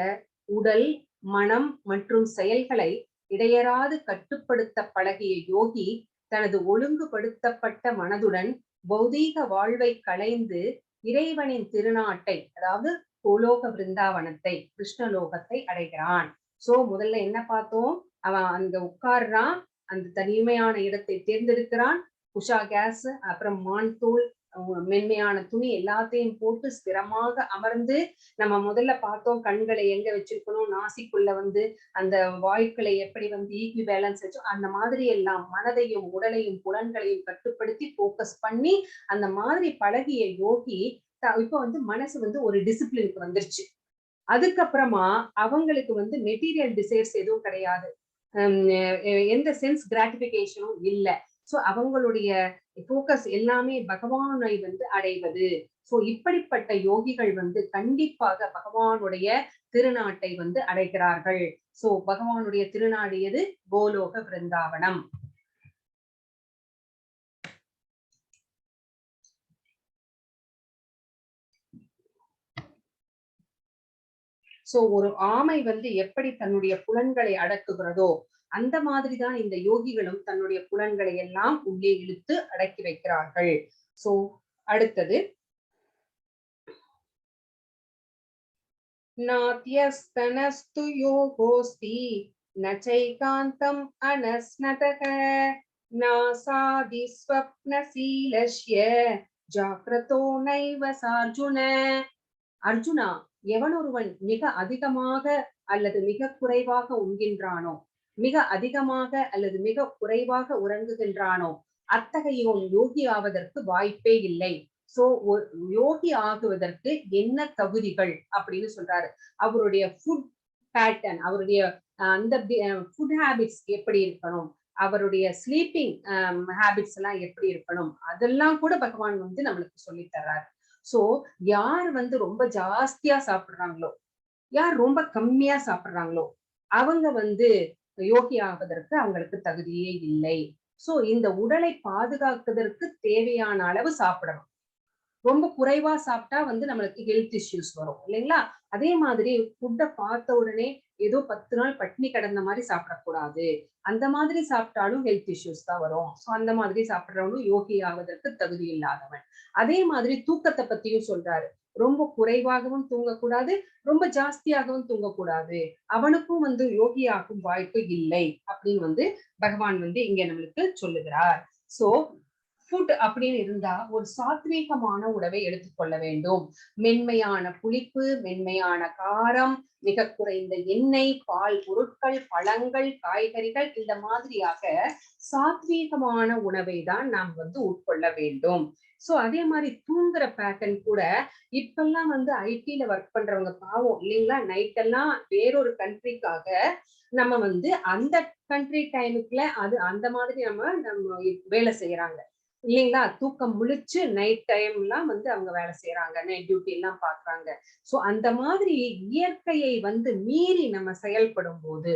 Speaker 3: உடல், மனம் மற்றும் செயல்களை இடையறாது கட்டுப்படுத்த பழகிய யோகி தனது ஒழுங்குபடுத்தப்பட்ட மனதுடன் பௌதீக வாழ்வை களைந்து இறைவனின் திருநாட்டை, அதாவது கோலோக பிருந்தாவனத்தை, கிருஷ்ணலோகத்தை அடைகிறான். சோ முதல்ல என்ன பார்த்தோம், அவன் அங்க உட்கார்றான், அந்த தனிமையான இடத்தை தேர்ந்தெடுக்கிறான். குஷா கேஸ், அப்புறம் மான் தூள், மென்மையான துணி எல்லாத்தையும் போட்டு ஸ்திரமாக அமர்ந்து, நம்ம முதல்ல பார்த்தோம் கண்களை எங்க வச்சிருக்கணும், நாசிக்குள்ள அந்த வாயுக்களை எப்படி ஈக்வி பேலன்ஸ் வச்சோம், அந்த மாதிரி எல்லாம் மனதையும் உடலையும் புலன்களையும் கட்டுப்படுத்தி போக்கஸ் பண்ணி அந்த மாதிரி பழகிய யோகி இப்ப மனசு ஒரு டிசிப்ளினுக்கு வந்துருச்சு. அதுக்கப்புறமா அவங்களுக்கு மெட்டீரியல் டிசைர்ஸ் எதுவும் கிடையாது, எந்த சென்ஸ் கிராட்டிபிகேஷனும் இல்ல. சோ அவங்களுடைய போக்கஸ் எல்லாமே பகவானை அடைவது. சோ இப்படிப்பட்ட யோகிகள் கண்டிப்பாக பகவானுடைய திருநாட்டை அடைகிறார்கள். சோ பகவானுடைய திருநாடு எது? கோலோக பிருந்தாவனம். சோ ஒரு ஆமை எப்படி தன்னுடைய புலன்களை அடக்குகிறதோ அந்த மாதிரிதான் இந்த யோகிகளும் தன்னுடைய புலன்களை எல்லாம் உள்ளே இழுத்து அடக்கி வைக்கிறார்கள். சோ அடுத்தது, நாத்யஸ்தனஸ்து யோகோஸ்தி நச்சைகாந்தம் அனஸ்னதக நாசாதி ஸ்வப்னசீலஸ்ய ஜாக்ரதோ நைவ சார்ஜுன. அர்ஜுனா, எவனொருவன் மிக அதிகமாக அல்லது மிக குறைவாக உண்கின்றானோ, மிக அதிகமாக அல்லது மிக குறைவாக உறங்குகின்றானோ, அத்தகையோன் யோகி ஆவதற்கு வாய்ப்பே இல்லை. சோ யோகி ஆகுவதற்கு என்ன தகுதிகள் அப்படின்னு சொல்றாரு. அவருடைய ஃபுட் பேட்டர்ன், அவருடைய அந்த ஃபுட் ஹேபிட்ஸ் எப்படி இருக்கணும், அவருடைய ஸ்லீப்பிங் ஹேபிட்ஸ் எல்லாம் எப்படி இருக்கணும், அதெல்லாம் கூட பகவான் வந்து நம்மளுக்கு சொல்லி தர்றாரு. சோ யார் வந்து ரொம்ப ஜாஸ்தியா சாப்பிடுறாங்களோ, யார் ரொம்ப கம்மியா சாப்பிடுறாங்களோ, அவங்க வந்து யோகி ஆவதற்கு அவங்களுக்கு தகுதியே இல்லை. சோ இந்த உடலை பாதுகாக்கிறதுக்கு தேவையான அளவு சாப்பிடணும். ரொம்ப குறைவா சாப்பிட்டா வந்து நம்மளுக்கு ஹெல்த் இஷ்யூஸ் வரும் இல்லைங்களா? அதே மாதிரி ஃபுட்டை பார்த்த உடனே ஏதோ 10 நாள் பட்டினி கிடந்த மாதிரி சாப்பிடக்கூடாது. அந்த மாதிரி சாப்பிட்டாலும் ஹெல்த் இஷ்யூஸ் தான் வரும். சோ அந்த மாதிரி சாப்பிடுறவனும் யோகி ஆவதற்கு தகுதி இல்லாதவன். அதே மாதிரி தூக்கத்தை பத்தியும் சொல்றாரு. ரொம்ப குறைவாகவும் தூங்கக்கூடாது, ரொம்ப ஜாஸ்தியாகவும் தூங்கக்கூடாது. அவனுக்கும் வந்து யோகி ஆகும் வாய்ப்பு இல்லை அப்படின்னு வந்து பகவான் வந்து இங்க நம்மளுக்கு சொல்லுகிறார். சோ ஃபுட் அப்படின்னு இருந்தா ஒரு சாத்வீகமான உணவை எடுத்துக்கொள்ள வேண்டும். மென்மையான புளிப்பு, மென்மையான காரம், மிக குறைந்த எண்ணெய், பால் பொருட்கள், பழங்கள், காய்கறிகள், இந்த மாதிரியாக சாத்வீகமான உணவை தான் நாம் வந்து உட்கொள்ள வேண்டும். சோ அதே மாதிரி தூங்குற பேட்டர்ன் கூட இப்பெல்லாம் வந்து ஐடில ஒர்க் பண்றவங்க பாவம் இல்லைங்களா, நைட் எல்லாம் வேறொரு கண்ட்ரிக்காக நம்ம வந்து அந்த கண்ட்ரி டைமுக்குள்ள அது அந்த மாதிரி நம்ம வேலை செய்யறாங்க இல்லைங்களா? தூக்கம் முழிச்சு நைட் டைம் எல்லாம் வந்து அவங்க வேலை செய்யறாங்க, நைட் டியூட்டி எல்லாம் பாக்குறாங்க. சோ அந்த மாதிரி இயற்கையை வந்து மீறி நம்ம செயல்படும் போது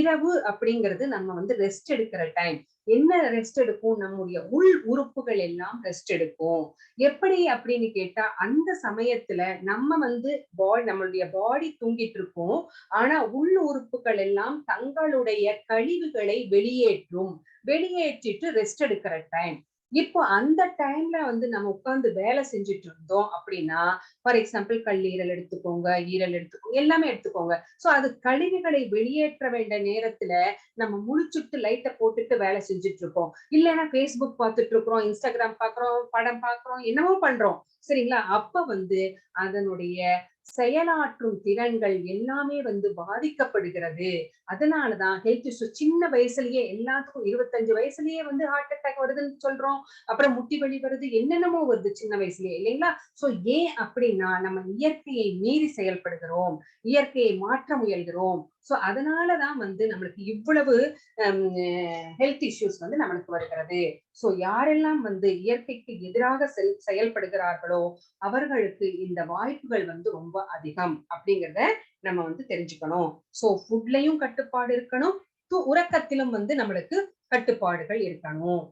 Speaker 3: இரவு அப்படிங்கிறது நம்ம வந்து ரெஸ்ட் எடுக்கிற டைம். என்ன ரெஸ்ட் எடுக்கும்? நம்முடைய உள் உறுப்புகள் எல்லாம் ரெஸ்ட் எடுக்கும். எப்படி அப்படின்னு கேட்டா, அந்த சமயத்துல நம்ம வந்து நம்மளுடைய பாடி தூங்கிட்டு இருக்கோம். ஆனா உள் உறுப்புகள் எல்லாம் தங்களுடைய கழிவுகளை வெளியேற்றிட்டு ரெஸ்ட் எடுக்கிற டைம். இப்போ அந்த டைம்ல வந்து நம்ம உட்கார்ந்து வேலை செஞ்சுட்டு இருந்தோம் அப்படின்னா, ஃபார் எக்ஸாம்பிள் கல்லீரல் எடுத்துக்கோங்க, ஈரல் எடுத்துக்கோங்க, எல்லாமே எடுத்துக்கோங்க. சோ அது கழிவுகளை வெளியேற்ற வேண்டிய நேரத்துல நம்ம முழிச்சுட்டு லைட்டை போட்டுட்டு வேலை செஞ்சுட்டு இருக்கோம். இல்லைன்னா Facebook பார்த்துட்டு இருக்கிறோம், இன்ஸ்டாகிராம் பாக்குறோம், படம் பாக்குறோம், என்னமோ பண்றோம். சரிங்களா? அப்ப வந்து அதனுடைய செயலாற்றும் திறன்கள் எல்லாமே வந்து பாதிக்கப்படுகிறது. அதனாலதான் ஹெல்த் இஷ்யூ சின்ன வயசுலயே எல்லாத்துக்கும் 25 வயசுலயே வந்து ஹார்ட் அட்டாக் வருதுன்னு சொல்றோம். அப்புறம் முட்டி வலி வருது, என்னென்னமோ வருது சின்ன வயசுலயே இல்லைங்களா? சோ ஏன் அப்படின்னா நம்ம இயற்கையை மீறி செயல்படுகிறோம், இயற்கையை மாற்ற முயல்கிறோம். சோ அதனாலதான் வந்து நம்மளுக்கு இவ்வளவு ஹெல்த் இஷ்யூஸ் வந்து நம்மளுக்கு வருகிறது. சோ யாரெல்லாம் வந்து இயற்கைக்கு எதிராக செயல்படுகிறார்களோ அவர்களுக்கு இந்த வாய்ப்புகள் வந்து ரொம்ப அதிகம் அப்படிங்கிறத நம்ம வந்து தெரிஞ்சுக்கணும். சோ ஃபுட்லயும் கட்டுப்பாடு இருக்கணும், உறக்கத்திலும் வந்து நம்மளுக்கு கட்டுப்பாடுகள் இருக்கணும்.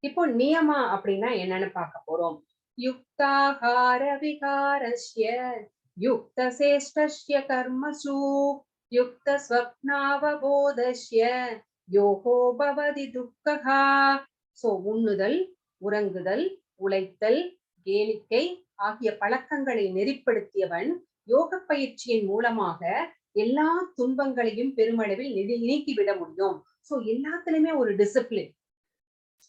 Speaker 3: இப்போ நியமா அப்படின்னா என்னன்னு பார்க்க போறோம். யுக்தாஹார விகாரஸ்ய யுக்த சேஷ்டஸ்ய கர்மசு யுக்த ஸ்வப்னாவபோதஸ்ய யோகோ பவதி துக்கஹா. சோ உண்ணுதல், உறங்குதல், உழைத்தல், கேளிக்கை ஆகிய பழக்கங்களை நெறிப்படுத்தியவன் யோக பயிற்சியின் மூலமாக எல்லா துன்பங்களையும் பெருமளவில் நீக்கிவிட முடியும். சோ எல்லாத்துலயுமே ஒரு டிசிப்ளின்.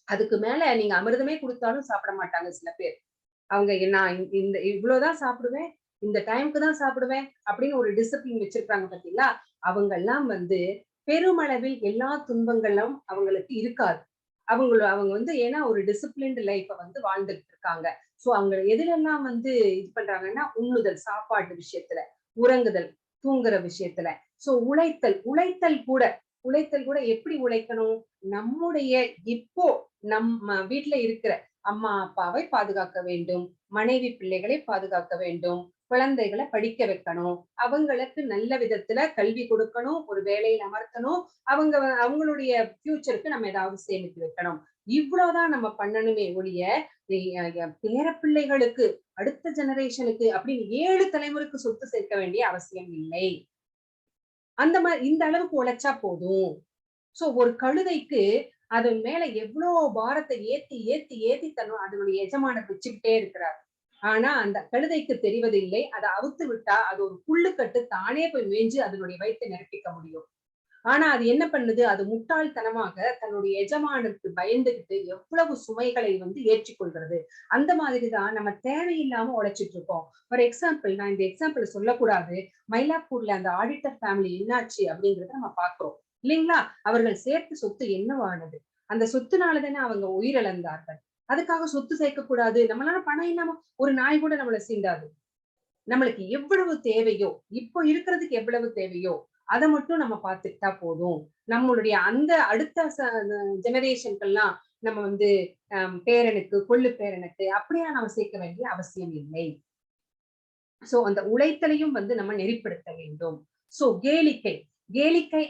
Speaker 3: அதுக்கு மேல நீங்க அமிர்தமே கொடுத்தாலும் சாப்பிட மாட்டாங்க சில பேர். அவங்க நான் இந்த இவ்வளவுதான் சாப்பிடுவேன், இந்த டைமுக்கு தான் சாப்பிடுவேன் அப்படின்னு ஒரு டிசிப்ளின் வச்சிருக்காங்க பாத்தீங்களா? அவங்க எல்லாம் வந்து பெருமளவில் எல்லா துன்பங்களும் அவங்களுக்கு இருக்காது. அவங்க வந்து ஏன்னா ஒரு டிசிப்ளின்டு லைஃப வந்து வாழ்ந்துட்டு இருக்காங்க. சோ அவங்க எதுலெல்லாம் வந்து இது பண்றாங்கன்னா, உண்ணுதல் சாப்பாட்டு விஷயத்துல, உறங்குதல் தூங்குற விஷயத்துல, சோ உழைத்தல் கூட எப்படி உழைக்கணும்? நம்முடைய இப்போ நம்ம வீட்டுல இருக்கிற அம்மா அப்பாவை பாதுகாக்க வேண்டும், மனைவி பிள்ளைகளை பாதுகாக்க வேண்டும், குழந்தைகளை படிக்க வைக்கணும், அவங்களுக்கு நல்ல விதத்துல கல்வி கொடுக்கணும், ஒரு வேலையில் அமர்த்தணும், அவங்களுடைய ஃபியூச்சருக்கு நம்ம ஏதாவது சேமித்து வைக்கணும். இவ்வளவுதான் நம்ம பண்ணணுமே ஒழிய பேர பிள்ளைகளுக்கு அடுத்த ஜெனரேஷனுக்கு அப்படின்னு 7 தலைமுறைக்கு சொத்து சேர்க்க வேண்டிய அவசியம் இல்லை. அந்த மாதிரி இந்த அளவுக்கு உழைச்சா போதும். சோ ஒரு கழுதைக்கு அது மேல எவ்வளவு பாரத்தை ஏத்தி ஏத்தி ஏத்தி அதனுடைய எஜமானர் வச்சுக்கிட்டே இருக்கிறார். ஆனா அந்த கழுதைக்கு தெரிவதில்லை, அதை அவுத்து விட்டா அது ஒரு புல்லுக்கட்டு தானே போய் மேய்ஞ்சு அதனுடைய வயிற்றை நிரப்பிக்க முடியும். ஆனா அது என்ன பண்ணுது? அது முட்டாள்தனமாக தன்னுடைய எஜமானருக்கு பயந்துகிட்டு எவ்வளவு சுமைகளை வந்து ஏற்றிக்கொள்கிறது. அந்த மாதிரிதான் நம்ம தேவையில்லாம உழைச்சிட்டு இருக்கோம். ஃபார் எக்ஸாம்பிள், நான் இந்த எக்ஸாம்பிள் சொல்லக்கூடாது, மயிலாப்பூர்ல அந்த ஆடிட்டர் ஃபேமிலி என்னாச்சு அப்படிங்கறத நம்ம பாக்குறோம் இல்லைங்களா? அவர்கள் சேர்த்து சொத்து என்னவானது? அந்த சொத்துனாலதானே அவங்க உயிரிழந்தார்கள். அதுக்காக சொத்து சேர்க்க கூடாது, நம்மளால பணம் இல்லாம ஒரு நாய் கூட நம்மள சீண்டாது. நம்மளுக்கு எவ்வளவு தேவையோ, இப்போ இருக்கிறதுக்கு எவ்வளவு தேவையோ அதை மட்டும் நம்ம பார்த்துக்கிட்டா போதும். நம்மளுடைய அந்த அடுத்த ஜெனரேஷனுக்கெல்லாம் நம்ம வந்து பேரனுக்கு, கொள்ளு பேரனுக்கு அப்படியா நம்ம சேர்க்க வேண்டிய அவசியம் இல்லை. சோ அந்த உழைத்தலையும் வந்து நம்ம நெறிப்படுத்த வேண்டும். சோ கேளிக்கை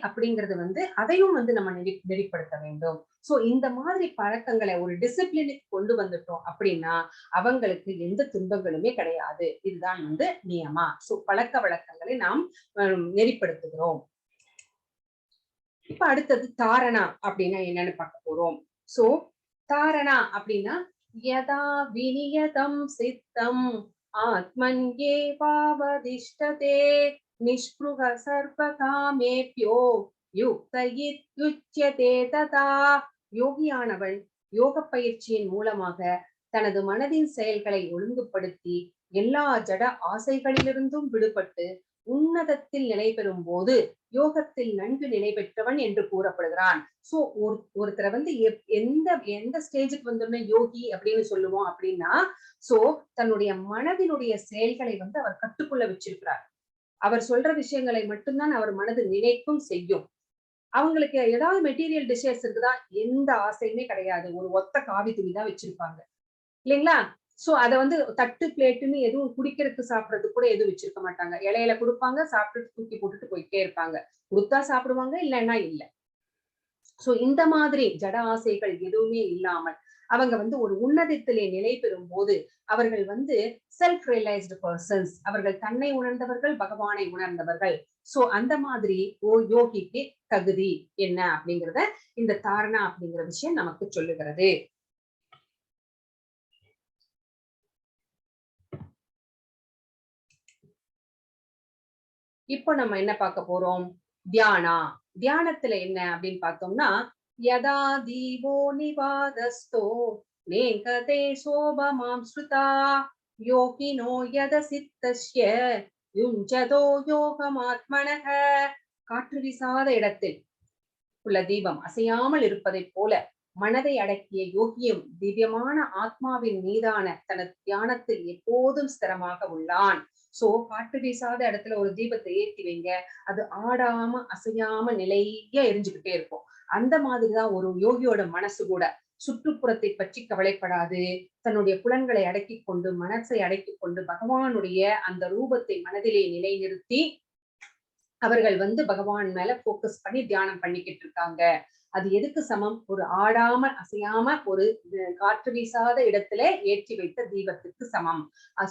Speaker 3: அப்படிங்கிறது வந்து அதையும் வந்து நம்ம நெறிப்படுத்த வேண்டும். சோ இந்த மாதிரி பழக்கங்களை ஒரு டிசிப்ளினுக்கு கொண்டு வந்துட்டோம் அப்படின்னா அவங்களுக்கு எந்த துன்பங்களுமே கிடையாது. இதுதான் வந்து நியமா. சோ பழக்க வழக்கங்களை நாம் நெறிப்படுத்துகிறோம். இப்ப அடுத்தது தாரணா அப்படின்னா என்னன்னு பார்க்க போறோம். சோ தாரணா அப்படின்னா யதா விநியதம் சித்தம் ஆத்மன்யேவாவதிஷ்டதே நிஷ்ப்ருக சர்வகாமேப்யோ யுக்தயித்யுச்யதே ததா. யோகியானவன் யோக பயிற்சியின் மூலமாக தனது மனதின் செயல்களை ஒழுங்குபடுத்தி எல்லா ஜட ஆசைகளிலிருந்தும் விடுபட்டு உன்னதத்தில் நிலை பெறும் போது யோகத்தில் நன்கு நிலை பெற்றவன் என்று கூறப்படுகிறான். சோ ஒருத்தரை வந்து எந்த ஸ்டேஜுக்கு வந்தோம்னா யோகி அப்படின்னு சொல்லுவோம் அப்படின்னா, சோ தன்னுடைய மனதினுடைய செயல்களை வந்து அவர் கட்டுக்குள்ள வச்சிருக்கிறார். அவர் சொல்ற விஷயங்களை மட்டும்தான் அவர் மனது நினைக்கும் செய்யும். அவங்களுக்கு ஏதாவது மெட்டீரியல் டிசைர்ஸ் இருக்குதா? எந்த ஆசையுமே கிடையாது. ஒரு ஒத்த காவி துணி தான் வச்சிருப்பாங்க இல்லைங்களா? சோ அத வந்து தட்டு பிளேட்டுன்னு எதுவும் குடிக்கிறதுக்கு சாப்பிடறதுக்கு கூட எதுவும் வச்சிருக்க மாட்டாங்க. இலையில கொடுப்பாங்க, சாப்பிட்டுட்டு தூக்கி போட்டுட்டு போயிட்டே இருப்பாங்க. கொடுத்தா சாப்பிடுவாங்க, இல்லைன்னா இல்ல. சோ இந்த மாதிரி ஜட ஆசைகள் எதுவுமே இல்லாமல் அவங்க வந்து ஒரு உன்னதத்திலே நிலை பெறும் போது அவர்கள் வந்து செல்ஃப் ரியலைஸ்டு பர்சன்ஸ். அவர்கள் தன்னை உணர்ந்தவர்கள், பகவானை உணர்ந்தவர்கள். சோ அந்த மாதிரி யோகிக்கு தகுதி என்ன அப்படிங்கிறத இந்த தாரணா அப்படிங்கிற விஷயம் நமக்கு சொல்லுகிறது. இப்போ நம்ம என்ன பார்க்க போறோம்? தியானத்துல என்ன அப்படின்னு பார்த்தோம்னா, யதா தீபோ நிவாதஸ்தோ நேங்கதே சோபமாம் ஸ்ருதா யோகினோ யத சித்தஸ்ய யுஞ்சதோ யோகமாத்மனஹ. காற்று வீசாத இடத்தில் உள்ள தீபம் அசையாமல் இருப்பதை போல மனதை அடக்கிய யோகியும் திவ்யமான ஆத்மாவின் மீதான தனது தியானத்தில் எப்போதும் ஸ்திரமாக உள்ளான். சோ காற்று வீசாத இடத்துல ஒரு தீபத்தை ஏற்றி வைங்க, அது ஆடாம அசையாம நிலையா எரிஞ்சுக்கிட்டே இருக்கும். அந்த மாதிரிதான் ஒரு யோகியோட மனசு கூட சுற்றுப்புறத்தை பற்றி கவலைப்படாது, தன்னுடைய புலன்களை அடக்கி கொண்டு மனசை அடக்கி கொண்டு பகவானுடைய அந்த ரூபத்தை மனதிலே நிலைநிறுத்தி அவர்கள் வந்து பகவான் மேல போக்கஸ் பண்ணி தியானம் பண்ணிக்கிட்டு இருக்காங்க. அது எதுக்கு சமம்? ஒரு ஆடாம அசையாம ஒரு காற்று வீசாத இடத்துல ஏற்றி வைத்த தீபத்துக்கு சமம்.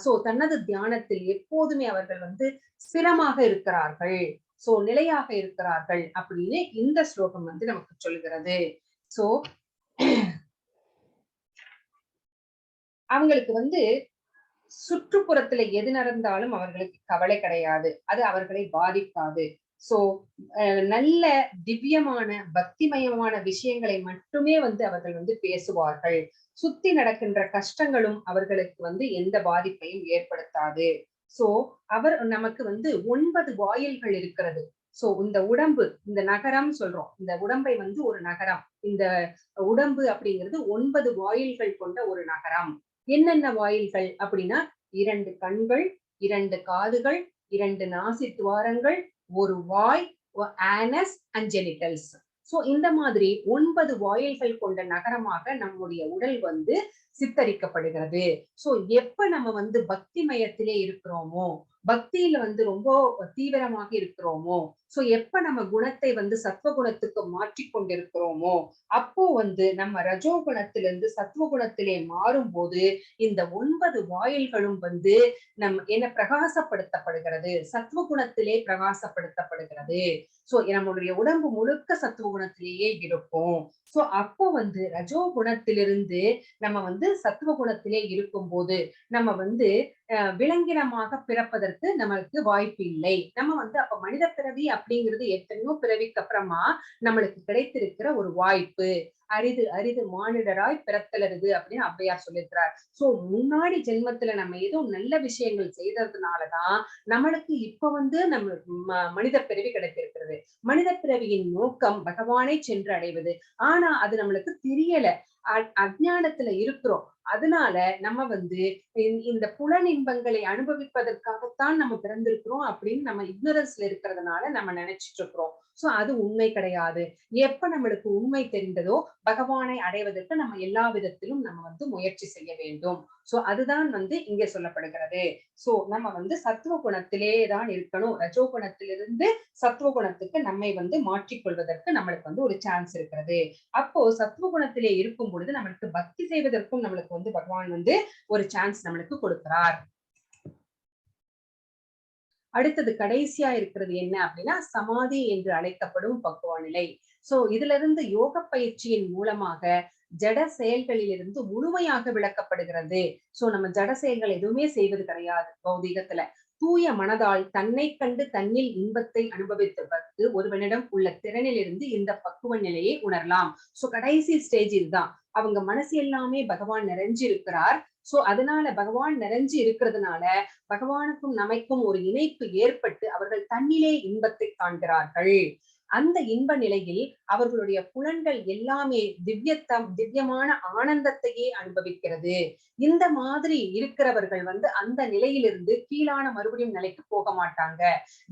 Speaker 3: சோ தனது தியானத்தில் எப்போதுமே அவர்கள் வந்து ஸ்திரமாக இருக்கிறார்கள், சோ நிலையாக இருக்கிறார்கள் அப்படின்னு இந்த ஸ்லோகம் வந்து நமக்கு சொல்கிறது. சோ அவங்களுக்கு வந்து சுற்றுப்புறத்துல எது நடந்தாலும் அவர்களுக்கு கவலை கிடையாது, அது அவர்களை பாதிக்காது. சோ நல்ல திவ்யமான பக்திமயமான விஷயங்களை மட்டுமே வந்து அவர்கள் வந்து பேசுவார்கள். சுத்தி நடக்கின்ற கஷ்டங்களும் அவர்களுக்கு வந்து எந்த பாதிப்பையும் ஏற்படுத்தாது. சோ அவர் நமக்கு வந்து 9 வாயில்கள் இருக்கிறது. சோ இந்த உடம்பு, இந்த நகரம் சொல்றோம், இந்த உடம்பை வந்து ஒரு நகரம், இந்த உடம்பு அப்படிங்கிறது 9 வாயில்கள் கொண்ட ஒரு நகரம். என்னென்ன வாயில்கள் அப்படின்னா 2 கண்கள், 2 காதுகள், 2 நாசி துவாரங்கள், ஒரு வாய், ஆனஸ் அண்ட் ஜெனிட்டல்ஸ். சோ இந்த மாதிரி 9 வாயில்கள் கொண்ட நகரமாக நம்முடைய உடல் வந்து சித்தரிக்கப்படுகிறது. சோ எப்ப நம்ம வந்து பக்தி மயத்திலே இருக்கிறோமோ, பக்தியில வந்து ரொம்ப தீவிரமாக இருக்கிறோமோ, சோ எப்ப நம்ம குணத்தை வந்து சத்துவ குணத்துக்கு மாற்றி கொண்டிருக்கிறோமோ அப்போ வந்து நம்ம ரஜோ குணத்திலிருந்து சத்துவ குணத்திலே மாறும் போது இந்த 9 வாயில்களும் வந்து என்ன பிரகாசப்படுத்தப்படுகிறது, சத்துவ குணத்திலே பிரகாசப்படுத்தப்படுகிறது. சோ நம்மளுடைய உடம்பு முழுக்க சத்துவ குணத்திலேயே இருக்கும். சோ அப்போ வந்து ரஜோ குணத்திலிருந்து நம்ம வந்து சத்துவ குணத்திலே இருக்கும் போது நம்ம வந்து விலங்கினமாக பிறப்பதற்கு நமக்கு வாய்ப்பு இல்லை. நம்ம வந்து அப்ப மனித பிறவி அப்படிங்கிறது எத்தனையோ பிறவிக்கு அப்புறமா நம்மளுக்கு கிடைத்திருக்கிற ஒரு வாய்ப்பு. அரிது அரிது மானிடராய் பிறத்தலருது அப்படின்னு ஔவையார் சொல்லியிருக்கிறார். சோ முன்னாடி ஜென்மத்துல நம்ம ஏதோ நல்ல விஷயங்கள் செய்ததுனாலதான் நம்மளுக்கு இப்ப வந்து நம்ம மனித பிறவி கிடைத்திருக்கிறது. மனித பிறவியின் நோக்கம் பகவானை சென்று அடைவது. ஆனா அது நம்மளுக்கு தெரியல, அஜ்ஞானத்துல இருக்கிறோம். அதனால நம்ம வந்து இந்த புலனின்பங்களை அனுபவிப்பதற்காகத்தான் நம்ம பிறந்திருக்கிறோம் அப்படின்னு நம்ம இக்னரன்ஸ்ல இருக்கிறதுனால நம்ம நினைச்சிட்டு இருக்கிறோம். சோ அது உண்மை கிடையாது. எப்ப நம்மளுக்கு உண்மை தெரிந்ததோ பகவானை அடைவதற்கு நம்ம எல்லா விதத்திலும் நம்ம வந்து முயற்சி செய்ய வேண்டும். சோ அதுதான் வந்து இங்க சொல்லப்படுகிறது. சோ நம்ம வந்து சத்துவ குணத்திலே தான் இருக்கணும். ரஜோ குணத்திலிருந்து சத்துவ குணத்துக்கு நம்மை வந்து மாற்றிக்கொள்வதற்கு நம்மளுக்கு வந்து ஒரு சான்ஸ் இருக்கிறது. அப்போ சத்துவ குணத்திலே இருக்கும் பொழுது நம்மளுக்கு பக்தி செய்வதற்கும் நம்மளுக்கு வந்து பகவான் வந்து ஒரு சான்ஸ் நம்மளுக்கு கொடுக்கிறார். அடுத்தது கடைசியா இருக்கிறது என்ன அப்படின்னா சமாதி என்று அழைக்கப்படும் பக்குவ நிலை. சோ இதுல இருந்து யோக பயிற்சியின் மூலமாக ஜட செயல்களிலிருந்து முழுமையாக விளக்கப்படுகிறது. சோ நம்ம ஜட செயல்கள் எதுவுமே செய்வது கிடையாது பௌதீகத்துல. தூய மனதால் தன்னை கண்டு தன்னில் இன்பத்தை அனுபவித்ததற்கு ஒருவனிடம் உள்ள திறனில் இருந்து இந்த பக்குவ நிலையை உணரலாம். சோ கடைசி ஸ்டேஜ் இதுதான். அவங்க மனசு எல்லாமே பகவான் நிறைஞ்சு இருக்கிறார். சோ அதனால பகவான் நிறைஞ்சு இருக்கிறதுனால பகவானுக்கும் நமக்கும் ஒரு இணைப்பு ஏற்பட்டு அவர்கள் தன்னிலே இன்பத்தை காண்கிறார்கள். அந்த இன்ப நிலையில் அவர்களுடைய புலன்கள் எல்லாமே திவ்யமான ஆனந்தத்தையே அனுபவிக்கிறது. இந்த மாதிரி இருக்கிறவர்கள் வந்து அந்த நிலையிலிருந்து கீழான மறுபடியும் நிலைக்கு போக மாட்டாங்க,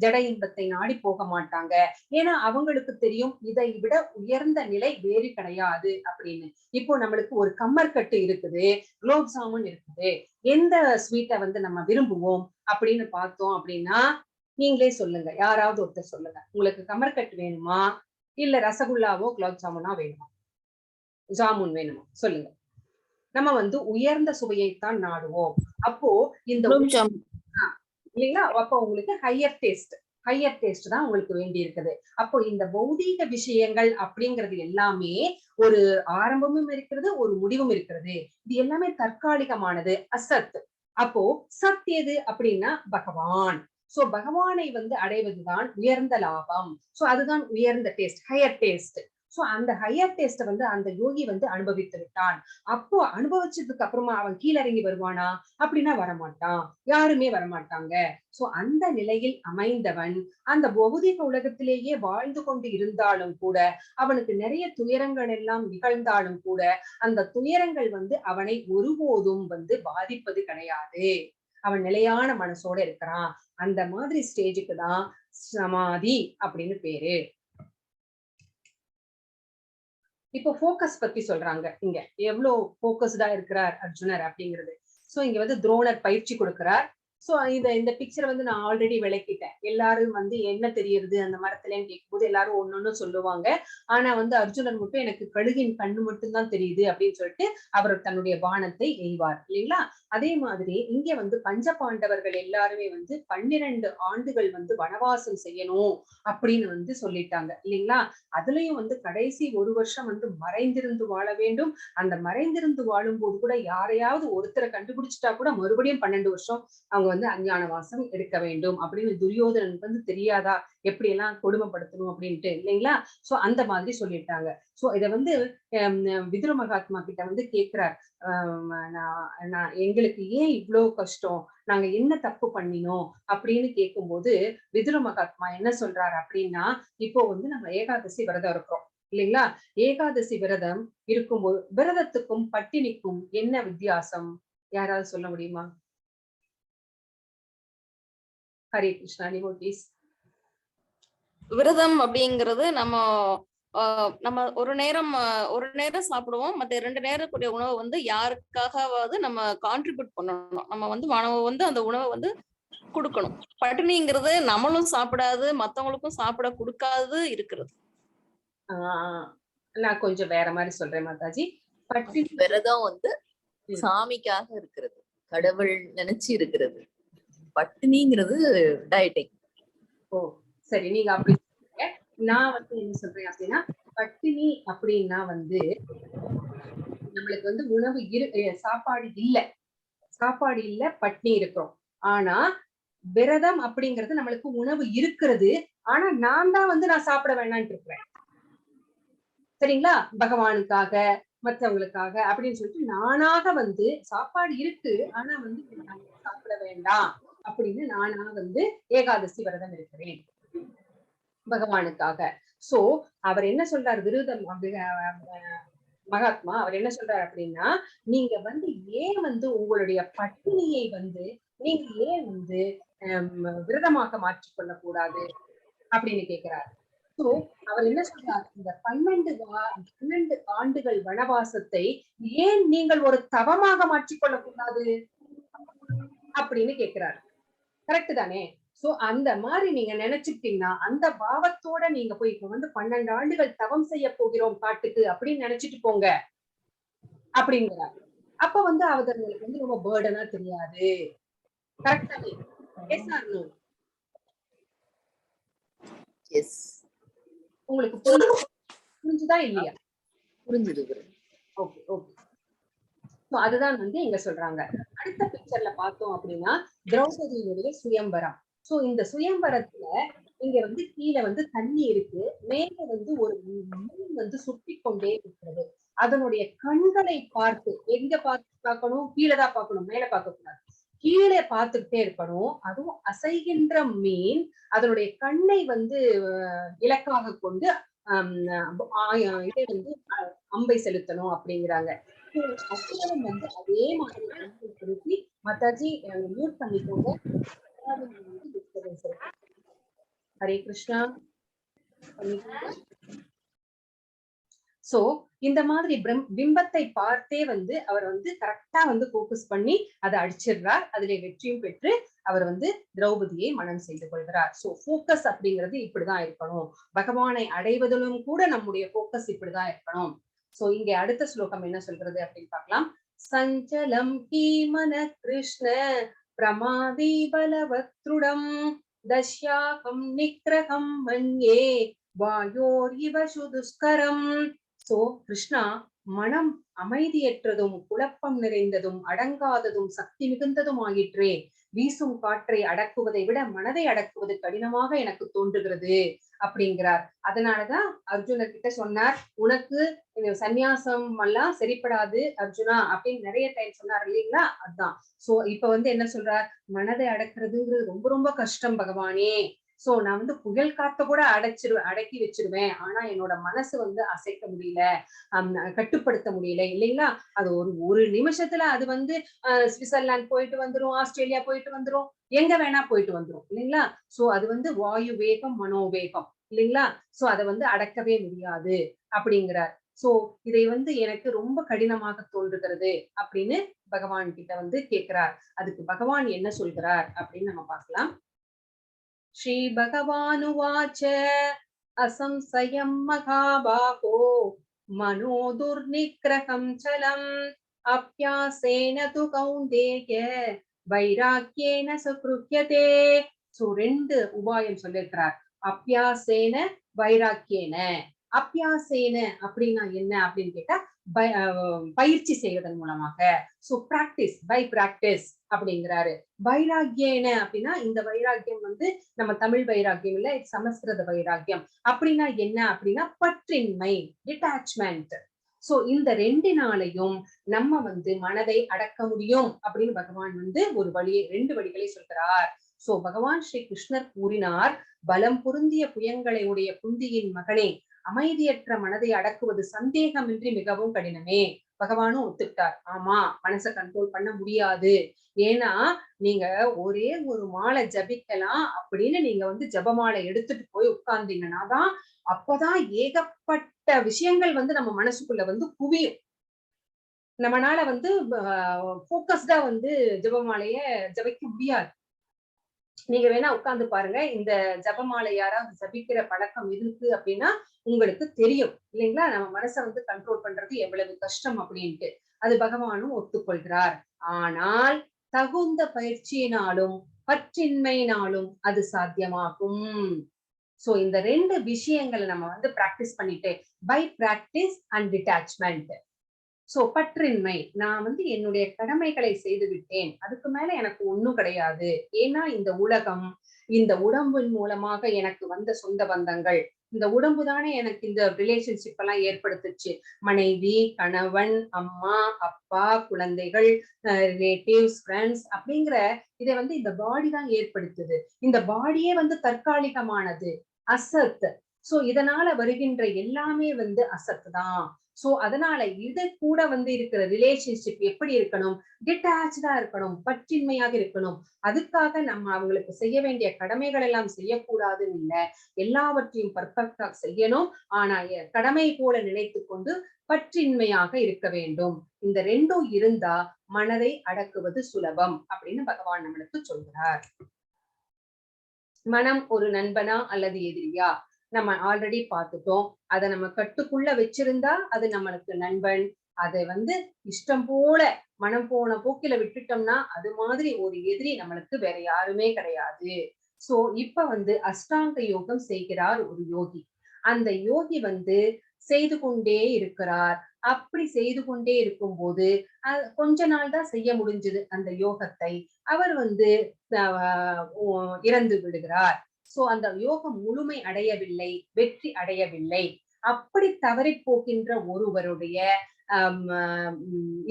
Speaker 3: ஜட இன்பத்தை நாடி போக மாட்டாங்க. ஏன்னா அவங்களுக்கு தெரியும் இதை விட உயர்ந்த நிலை வேறு கிடையாது அப்படின்னு. இப்போ நம்மளுக்கு ஒரு கம்மர்கட்டு இருக்குது, குலோப் ஜாமுன் இருக்குது, எந்த ஸ்வீட்டை வந்து நம்ம விரும்புவோம் அப்படின்னு பார்த்தோம் அப்படின்னா நீங்களே சொல்லுங்க, யாராவது ஒருத்தர் சொல்லுங்க. உங்களுக்கு கமர்கட் வேணுமா இல்ல ரசகுல்லாவோ குலாப் ஜாமுனா வேணுமா? ஜாமுன் வேணுமா? சொல்லுங்க. நம்ம வந்து உயர்ந்த சுவையைத்தான் நாடுவோம். அப்போ இந்த இல்லைங்களா? அப்போ உங்களுக்கு ஹையர் டேஸ்ட் தான் உங்களுக்கு வேண்டி இருக்குது. அப்போ இந்த பௌதீக விஷயங்கள் அப்படிங்கிறது எல்லாமே ஒரு ஆரம்பமும் இருக்கிறது, ஒரு முடிவும் இருக்கிறது. இது எல்லாமே தற்காலிகமானது, அசத். அப்போ சத் எது அப்படின்னா பகவான். சோ பகவானை வந்து அடைவதுதான் உயர்ந்த லாபம். சோ அதுதான் உயர்ந்த டேஸ்ட், ஹையர் டேஸ்ட். சோ அந்த ஹையர் டேஸ்ட வந்து அந்த யோகி வந்து அனுபவித்து விட்டான். அப்போ அனுபவிச்சதுக்கு அப்புறமா அவன் கீழிறங்கி வருவானா அப்படின்னா வரமாட்டான், யாருமே வரமாட்டாங்க. சோ அந்த நிலையில் அமைந்தவன் அந்த பௌதிக உலகத்திலேயே வாழ்ந்து கொண்டு இருந்தாலும் கூட அவனுக்கு நிறைய துயரங்கள் எல்லாம் நிகழ்ந்தாலும் கூட அந்த துயரங்கள் வந்து அவனை ஒருபோதும் வந்து பாதிப்பது கிடையாது. அவன் நிலையான மனசோட இருக்கிறான். அந்த மாதிரி ஸ்டேஜுக்கு தான் சமாதி அப்படின்னு பேரு. இப்போ போக்கஸ் பத்தி சொல்றாங்க. இங்க எவ்வளவு போக்கஸ்டா இருக்கிறார் அர்ஜுனர் அப்படிங்கிறது. சோ இங்க வந்து துரோணர் பயிற்சி கொடுக்கிறார். சோ இந்த பிக்சரை வந்து நான் ஆல்ரெடி விளக்கிட்டேன். எல்லாரும் வந்து என்ன தெரியுது அந்த மரத்துலன்னு கேட்கும்போது எல்லாரும் ஒன்னொன்னு சொல்லுவாங்க. ஆனா வந்து அர்ஜுனன் மட்டும் எனக்கு கழுகின் கண்ணு மட்டும்தான் தெரியுது அப்படின்னு சொல்லிட்டு அவர் தன்னுடைய பானத்தை எய்வார் இல்லைங்களா? அதே மாதிரி இங்க வந்து பஞ்ச பாண்டவர்கள் எல்லாருமே வந்து 12 ஆண்டுகள் வந்து வனவாசம் செய்யணும் அப்படின்னு வந்து சொல்லிட்டாங்க இல்லைங்களா? அதுலயும் வந்து கடைசி 1 வருஷம் வந்து மறைந்திருந்து வாழ வேண்டும். அந்த மறைந்திருந்து வாழும் போது கூட யாரையாவது ஒருத்தரை கண்டுபிடிச்சிட்டா கூட மறுபடியும் 12 வருஷம் அவங்க வந்து அஞ்ஞான வாசம் எடுக்க வேண்டும் அப்படின்னு துரியோதனனுக்கு வந்து தெரியாதா எப்படி எல்லாம் கொடுமைப்படுத்தணும் அப்படின்ட்டு இல்லைங்களா? சோ அந்த மாதிரி சொல்லிட்டாங்க. சோ இத வந்து விதுர மகாத்மா கிட்ட வந்து கேட்கிறார், நான் எங்களுக்கு ஏன் இவ்வளவு கஷ்டம், நாங்க என்ன தப்பு பண்ணினோம் அப்படின்னு கேட்கும்போது விதுர மகாத்மா என்ன சொல்றாரு அப்படின்னா, இப்போ வந்து நம்ம ஏகாதசி விரதம் இருக்கிறோம் இல்லைங்களா? ஏகாதசி விரதம் இருக்கும்போது விரதத்துக்கும் பட்டினிக்கும் என்ன வித்தியாசம்? யாராவது சொல்ல முடியுமா? ஹரே கிருஷ்ணா டிவோட்டீஸ்.
Speaker 1: விரதம் அப்படிங்கிறது நம்ம ஒரு நேரம் சாப்பிடுவோம். மத்த 2 நேரக்கூடிய உணவை வந்து யாருக்காகவாவது நம்ம கான்ட்ரிபியூட் பண்ணணும். நம்ம வந்து வந்து அந்த உணவை வந்து கொடுக்கணும். பட்டினிங்கிறது நம்மளும் சாப்பிடாது, மத்தவங்களுக்கும் சாப்பிட கொடுக்காது இருக்கிறது.
Speaker 3: நான் கொஞ்சம் வேற மாதிரி சொல்றேன் மாதாஜி.
Speaker 6: விரதம் வந்து சாமிக்காக இருக்கிறது, கடவுள் நினைச்சு இருக்கிறது. பட்டினிங்கிறது டயட்டிங்.
Speaker 3: ஓ சரி, நீங்க அப்படி சொல்றீங்க. நான் வந்து என்ன சொல்றேன் அப்படின்னா, பட்டினி அப்படின்னா வந்து நம்மளுக்கு வந்து உணவு சாப்பாடு இல்ல பட்டினி இருக்கிறோம். ஆனா விரதம் அப்படிங்கிறது நம்மளுக்கு உணவு இருக்கிறது. ஆனா நான் தான் வந்து நான் சாப்பிட வேணான்ட்டு இருக்கிறேன். சரிங்களா? பகவானுக்காக, மற்றவங்களுக்காக அப்படின்னு சொல்லிட்டு நானாக வந்து சாப்பாடு இருக்கு, ஆனா வந்து சாப்பிட வேண்டாம் அப்படின்னு நானா வந்து ஏகாதசி விரதம் இருக்கிறேன் பகவானுக்காக. சோ அவர் என்ன சொல்றார் விருதம் மகாத்மா அவர் என்ன சொல்றாரு அப்படின்னா, நீங்க வந்து ஏன் வந்து உங்களுடைய பட்டினியை வந்து நீங்க ஏன் வந்து விரதமாக மாற்றிக்கொள்ள கூடாது அப்படின்னு கேட்கிறார். சோ அவர் என்ன சொல்றார், இந்த 12 ஆண்டுகள் வனவாசத்தை ஏன் நீங்கள் ஒரு தவமாக மாற்றிக்கொள்ள கூடாது அப்படின்னு கேட்கிறார். கரெக்ட் தானே? சோ அந்த மாதிரி நீங்க நினைச்சுக்கிட்டீங்கன்னா அந்த பாவத்தோட நீங்க போய் இப்ப வந்து 12 ஆண்டுகள் தவம் செய்ய போகிறோம் காட்டுக்கு அப்படின்னு நினைச்சிட்டு போங்க அப்படிங்கிறார். அப்ப வந்து அவர்களுக்கு வந்து ரொம்ப பேர்டனா தெரியாது. கரெக்ட் தானே? S R no?
Speaker 6: எஸ்,
Speaker 3: உங்களுக்கு புரிஞ்சுதா இல்லையா?
Speaker 6: புரிஞ்சுது.
Speaker 3: Okay okay. சோ அதுதான் வந்து இங்க சொல்றாங்க. அடுத்த பிக்சர்ல பார்த்தோம் அப்படின்னா திரௌபதியினுடைய சுயம்பரம். சோ இந்த சுயம்பரத்துல இங்க வந்து கீழே வந்து தண்ணி இருக்கு, மேல வந்து ஒரு மீன் வந்து சுற்றி கொண்டே இருக்கிறது. அதனுடைய கண்களை பார்த்து எங்க பார்க்கணும், கீழேதான் பார்க்கணும், மேல பார்க்க கூடாது, கீழே பார்த்துக்கிட்டே இருக்கணும். அதுவும் அசைகின்ற மீன் அதனுடைய கண்ணை வந்து இலக்காக கொண்டு இதை வந்து அம்பை செலுத்தணும் அப்படிங்கிறாங்க. வந்து அதே மாதிரி மாதாஜி மியூட் பண்ணிக்கோங்க. ஹரே கிருஷ்ணா. சோ இந்த மாதிரி பிம்பத்தை பார்த்தே வந்து அவர் வந்து கரெக்டா வந்து போக்கஸ் பண்ணி அதை அடிச்சிடுறார். அதிலே வெற்றியும் பெற்று அவர் வந்து திரௌபதியை மனம் செய்து கொள்கிறார். சோ போக்கஸ் அப்படிங்கிறது இப்படிதான் இருக்கணும். பகவானை அடைவதிலும் கூட நம்முடைய போக்கஸ் இப்படிதான் இருக்கணும். சோ இங்க அடுத்த ஸ்லோகம் என்ன சொல்றது அப்படின்னு பார்க்கலாம். சஞ்சலம் கீமன கிருஷ்ண பிரமாதி பலவத்ருடம் தஷ்யாகம் நிக்ரகம் மன்யே வாயோர் இவ சுதுஸ்கரம். சோ கிருஷ்ணா, மனம் அமைதியற்றதும் குழப்பம் நிறைந்ததும் அடங்காததும் சக்தி மிகுந்ததும் ஆயிற்றே. வீசும் காற்றை அடக்குவதை விட மனதை அடக்குவது கடினமாக எனக்கு தோன்றுகிறது அப்படிங்கிறார். அதனாலதான் அர்ஜுனர் கிட்ட சொன்னார், உனக்கு இந்த சந்நியாசம் எல்லாம் சரிப்படாது அர்ஜுனா அப்படின்னு நிறைய டைம் சொன்னார் இல்லைங்களா? அதுதான். சோ இப்ப வந்து என்ன சொல்றார், மனதை அடக்குறதுங்கிறது ரொம்ப ரொம்ப கஷ்டம் பகவானே. சோ நான் வந்து புயல் காத்த கூட அடக்கி வச்சிருவேன், ஆனா என்னோட மனசு வந்து அசைக்க முடியல, கட்டுப்படுத்த முடியல இல்லைங்களா? அது ஒரு நிமிஷத்துல அது வந்து சுவிட்சர்லாந்து போயிட்டு வந்துரும், ஆஸ்திரேலியா போயிட்டு வந்துரும், எங்க வேணா போயிட்டு வந்துரும் இல்லைங்களா? சோ அது வந்து வாயு வேகம் மனோவேகம் இல்லைங்களா? சோ அதை வந்து அடக்கவே முடியாது அப்படிங்கிறார். சோ இதை வந்து எனக்கு ரொம்ப கடினமாக தோன்றுகிறது அப்படின்னு பகவான் கிட்ட வந்து கேட்கிறார். அதுக்கு பகவான் என்ன சொல்கிறார் அப்படின்னு நம்ம பார்க்கலாம். ஸ்ரீ பகவானுவாச்ச அசம்சயம் மகாபாகோ மனோ துர்நிக்ரகம் சலம் அப்யாசேன து கௌந்தேய வைராக்கியேன சுக்ருத்யதே. சோ 2 உபாயம் சொல்லிருக்கிறார். அப்யாசேன வைராக்கியேன. அப்யாசேன அப்படின்னா என்ன அப்படின்னு கேட்டா பயிற்சி செய்வதன் மூலமாக. சோ பிராக்டிஸ், பை பிராக்டிஸ் அப்படிங்கிறாரு. வைராக்கியேன அப்படின்னா இந்த வைராக்கியம் வந்து நம்ம தமிழ் வைராக்கியம் இல்ல, சமஸ்கிருத வைராக்கியம். அப்படின்னா என்ன அப்படின்னா பற்றின்மை, டிட்டாச்மெண்ட். சோ இந்த 2 நம்ம வந்து மனதை அடக்க முடியும் அப்படின்னு பகவான் வந்து ஒரு வழியை 2 வழிகளை சொல்கிறார். சோ பகவான் ஸ்ரீ கிருஷ்ணர் கூறினார், பலம் பொருந்திய புயங்களை உடைய குந்தியின் மகனே, அமைதியற்ற மனதை அடக்குவது சந்தேகமின்றி மிகவும் கடினமே. பகவானும் ஒத்துக்கிட்டார், ஆமா மனசை கண்ட்ரோல் பண்ண முடியாது. ஏன்னா நீங்க ஒரே ஒரு மாலை ஜபிக்கலாம் அப்படின்னு நீங்க வந்து ஜபமாலை எடுத்துட்டு போய் உட்கார்ந்தீங்கன்னா தான் அப்பதான் ஏகப்பட்ட விஷயங்கள் வந்து நம்ம மனசுக்குள்ள வந்து குவியும். நம்மளால வந்து போக்கஸ்டா வந்து ஜபமாலைய ஜபிக்க முடியாது. நீங்க வேணா உட்கார்ந்து பாருங்க, இந்த ஜபமாலை யாராவது ஜபிக்கிற பழக்கம் இருக்கு அப்படின்னா உங்களுக்கு தெரியும் இல்லைங்களா, நம்ம மனசை வந்து கண்ட்ரோல் பண்றது எவ்வளவு கஷ்டம் அப்படின்ட்டு. அது பகவானும் ஒத்துக்கொள்கிறார். ஆனால் தகுந்த பயிற்சியினாலும் பற்றின்மையினாலும் அது சாத்தியமாகும். சோ இந்த 2 விஷயங்களை நம்ம வந்து பிராக்டிஸ் பண்ணிட்டு, by practice and detachment. So பற்றின்மை, நான் வந்து என்னுடைய கடமைகளை செய்து விட்டேன், அதுக்கு மேல எனக்கு ஒண்ணும் கிடையாது. ஏன்னா இந்த உலகம், இந்த உடம்பின் மூலமாக எனக்கு வந்த சொந்த பந்தங்கள், இந்த உடம்பு தானே எனக்கு இந்த ரிலேஷன்ஷிப் எல்லாம் ஏற்படுத்துச்சு. மனைவி, கணவன், அம்மா, அப்பா, குழந்தைகள், ரிலேட்டிவ்ஸ், ஃப்ரெண்ட்ஸ் அப்படிங்கிற இதை வந்து இந்த பாடி தான் ஏற்படுத்துது. இந்த பாடியே வந்து தற்காலிகமானது, அசத். சோ இதனால வருகின்ற எல்லாமே வந்து அசத் தான். சோ அதனால இது கூட வந்து இருக்கிற ரிலேஷன்ஷிப் எப்படி இருக்கணும்? டிட்டாச்சா இருக்கணும், பற்றின்மையாக இருக்கணும். அதுக்காக நம்ம அவங்களுக்கு செய்ய வேண்டிய கடமைகள் எல்லாம் செய்யக்கூடாதுன்னு இல்லை, எல்லாவற்றையும் பர்ஃபெக்டா செய்யணும். ஆனா கடமை போல நினைத்து கொண்டு பற்றின்மையாக இருக்க வேண்டும். இந்த ரெண்டும் இருந்தா மனதை அடக்குவது சுலபம் அப்படின்னு பகவான் நம்மளுக்கு சொல்கிறார். மனம் ஒரு நண்பனா அல்லது எதிரியா நம்ம ஆல்ரெடி பார்த்துட்டோம். அதை நம்ம கட்டுக்குள்ள வச்சிருந்தா அது நம்மளுக்கு நண்பன். அதை வந்து இஷ்டம் போல மனம் போன போக்கில விட்டுட்டோம்னா அது மாதிரி ஒரு எதிரி நம்மளுக்கு வேற யாருமே கிடையாது. சோ இப்ப வந்து அஷ்டாங்க யோகம் செய்கிறார் ஒரு யோகி. அந்த யோகி வந்து செய்து கொண்டே இருக்கிறார். அப்படி செய்து கொண்டே இருக்கும் போது கொஞ்ச நாள் தான் செய்ய முடிஞ்சது அந்த யோகத்தை. அவர் வந்து இறந்து விடுகிறார். சோ அந்த யோகம் முழுமை அடையவில்லை, வெற்றி அடையவில்லை. அப்படி தவறி போகின்ற ஒருவருடைய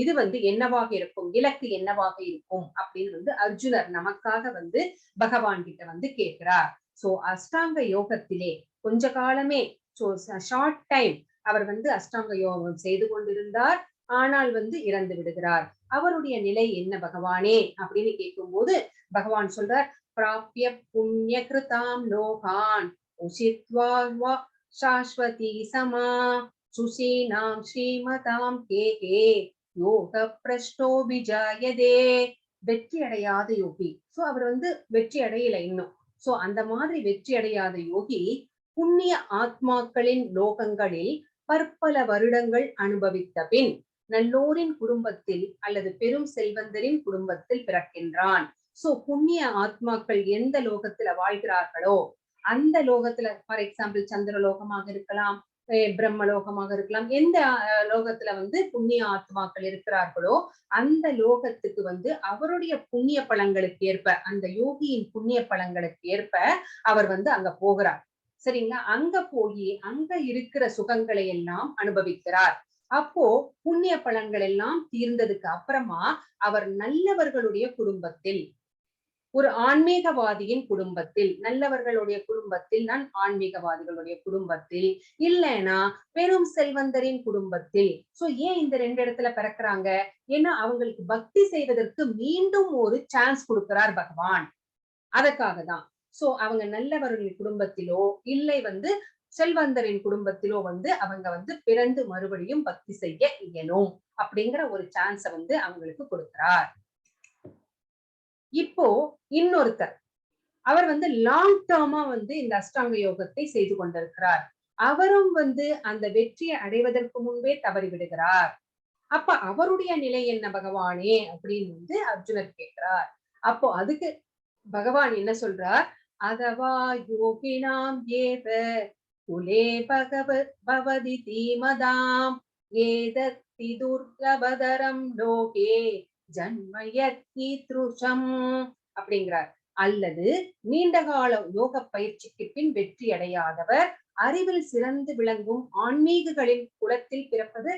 Speaker 3: இது வந்து என்னவாக இருக்கும், இலக்கு என்னவாக இருக்கும் அப்படின்னு வந்து அர்ஜுனர் நமக்காக வந்து பகவான் கிட்ட வந்து கேட்கிறார். சோ அஷ்டாங்க யோகத்திலே கொஞ்ச காலமே, ஷார்ட் டைம் அவர் வந்து அஷ்டாங்க யோகம் செய்து கொண்டிருந்தார். ஆனால் வந்து இறந்து விடுகிறார். அவருடைய நிலை என்ன பகவானே அப்படின்னு கேட்கும் போது பகவான் சொல்றார், பிராப்ய புண்ணிய கிருதாம் லோகான் உசித்வா சாஸ்வதி சமா சுசீனாம் ஸ்ரீமதாம் கே யோக பிரஷ்டோபிஜாயதே. வெற்றி அடையாத யோகி. சோ அவர் வந்து வெற்றி அடையல இன்னும். சோ அந்த மாதிரி வெற்றி அடையாத யோகி புண்ணிய ஆத்மாக்களின் லோகங்களில் பற்பல வருடங்கள் அனுபவித்த பின் நல்லோரின் குடும்பத்தில் அல்லது பெரும் செல்வந்தரின் குடும்பத்தில் பிறக்கின்றான். சோ புண்ணிய ஆத்மாக்கள் எந்த லோகத்துல வாழ்கிறார்களோ அந்த லோகத்துல, ஃபார் எக்ஸாம்பிள் சந்திரலோகமாக இருக்கலாம், பிரம்மலோகமாக இருக்கலாம், எந்த லோகத்துல வந்து புண்ணிய ஆத்மாக்கள் இருக்கிறார்களோ அந்த லோகத்துக்கு வந்து அவருடைய புண்ணிய பலன்களுக்கு ஏற்ப, அந்த யோகியின் புண்ணிய பலன்களுக்கு ஏற்ப அவர் வந்து அங்க போகிறார். சரிங்களா? அங்க போய் அங்க இருக்கிற சுகங்களை எல்லாம் அனுபவிக்கிறார். அப்போ புண்ணிய பலன்கள் எல்லாம் தீர்ந்ததுக்கு அப்புறமா அவர் நல்லவர்களுடைய குடும்பத்தில், ஒரு ஆன்மீகவாதியின் குடும்பத்தில், நல்லவர்களுடைய குடும்பத்தில், நான் ஆன்மீகவாதிகளுடைய குடும்பத்தில், இல்லைன்னா பெரும் செல்வந்தரின் குடும்பத்தில். சோ ஏன் இந்த ரெண்டு இடத்துல பிறக்கிறாங்க? ஏன்னா அவங்களுக்கு பக்தி செய்வதற்கு மீண்டும் ஒரு சான்ஸ் கொடுக்கிறார் பகவான். அதற்காக தான். சோ அவங்க நல்லவர்களின் குடும்பத்திலோ இல்லை வந்து செல்வந்தரின் குடும்பத்திலோ வந்து அவங்க வந்து பிறந்து மறுபடியும் பக்தி செய்ய இயலும் அப்படிங்கிற ஒரு சான்ஸை வந்து அவங்களுக்கு கொடுக்கிறார். இப்போ இன்னொருத்தர், அவர் வந்து லாங் டேர்மா வந்து இந்த அஷ்டாங்க யோகத்தை செய்து கொண்டிருக்கிறார். அவரும் வந்து அந்த வெற்றியை அடைவதற்கு முன்பே தவறி விடுகிறார். அப்ப அவருடைய நிலை என்ன பகவானே அப்படின்னு வந்து அர்ஜுனர் கேட்கிறார். அப்போ அதுக்கு பகவான் என்ன சொல்றார்? அதவா யோகினாம் ஏவ குலே பவதி தீமதாம் ஏதத்தி துர்லபதரம் லோகே ஜன்மயத்ருஷம் அப்படிங்கிறார். அல்லது நீண்ட கால யோக பயிற்சிக்கு பின் வெற்றி அடையாதவர் அறிவில் சிறந்து விளங்கும் ஆன்மீகங்களின் குலத்தில் பிறப்பது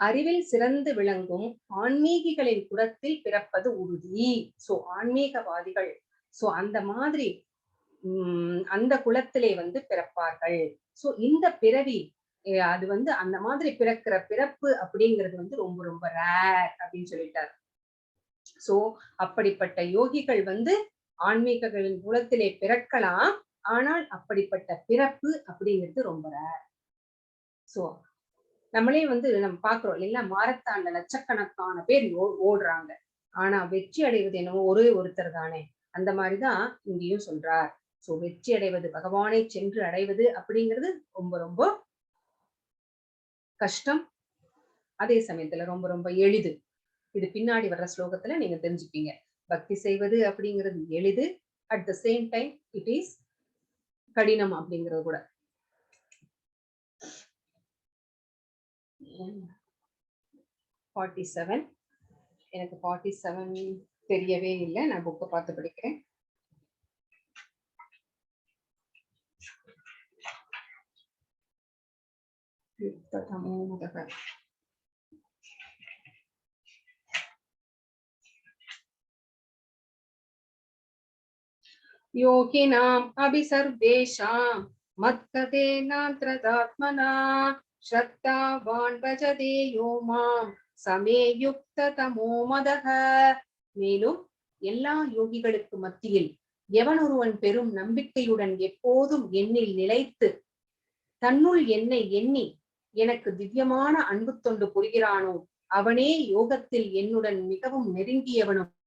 Speaker 3: அறிவில் சிறந்து விளங்கும் ஆன்மீகிகளின் குலத்தில் பிறப்பது உறுதி. சோ ஆன்மீகவாதிகள் சோ அந்த மாதிரி அந்த குலத்திலே வந்து பிறப்பார்கள். சோ இந்த பிறவி அது வந்து அந்த மாதிரி பிறக்கிற பிறப்பு அப்படிங்கிறது வந்து ரொம்ப ரொம்ப ரேர் அப்படின்னு சொல்லிட்டார். சோ அப்படிப்பட்ட யோகிகள் வந்து ஆன்மீகங்களின் குலத்திலே பிறக்கலாம், ஆனால் அப்படிப்பட்ட பிறப்பு அப்படிங்கிறது ரொம்ப ரேர். சோ நம்மளே வந்து நம்ம பாக்குறோம் இல்லைங்களா, மாரத்தான்ல லட்சக்கணக்கான பேர் ஓடுறாங்க, ஆனா வெற்றி அடைவது என்னவோ ஒரே ஒருத்தர் தானே. அந்த மாதிரிதான் இங்கேயும் சொல்றார். சோ வெற்றி அடைவது, பகவானை சென்று அடைவது அப்படிங்கிறது ரொம்ப ரொம்ப கஷ்டம், அதே சமயத்துல ரொம்ப ரொம்ப எளிது. இது பின்னாடி வர்ற ஸ்லோகத்துல நீங்க தெரிஞ்சுப்பீங்க. பக்தி செய்வது அப்படிங்கிறது எளிது, at the same time it is கடினம் அப்படிங்கிறது கூட. 47 எனக்கு 47 தெரியவே இல்லை, நான் புக்கை பார்த்து படிக்கிறேன். युक्ततमो मदः योगिनाम् अभिसर्वेषां मत्कथेनान्तरात्मना श्रद्धावान् भजते यो मां समे युक्ततमो मदः. மேலும் எல்லா யோகிகளுக்கு மத்தியில் எவன் ஒருவன் பெரும் நம்பிக்கையுடன் எப்போதும் என்னில் நிலைத்து தன்னுள் என்னை எண்ணி எனக்கு திவ்யமான அன்பு தொண்டு புரிகிறானோ அவனே யோகத்தில் என்னுடன் மிகவும் நெருங்கியவனும்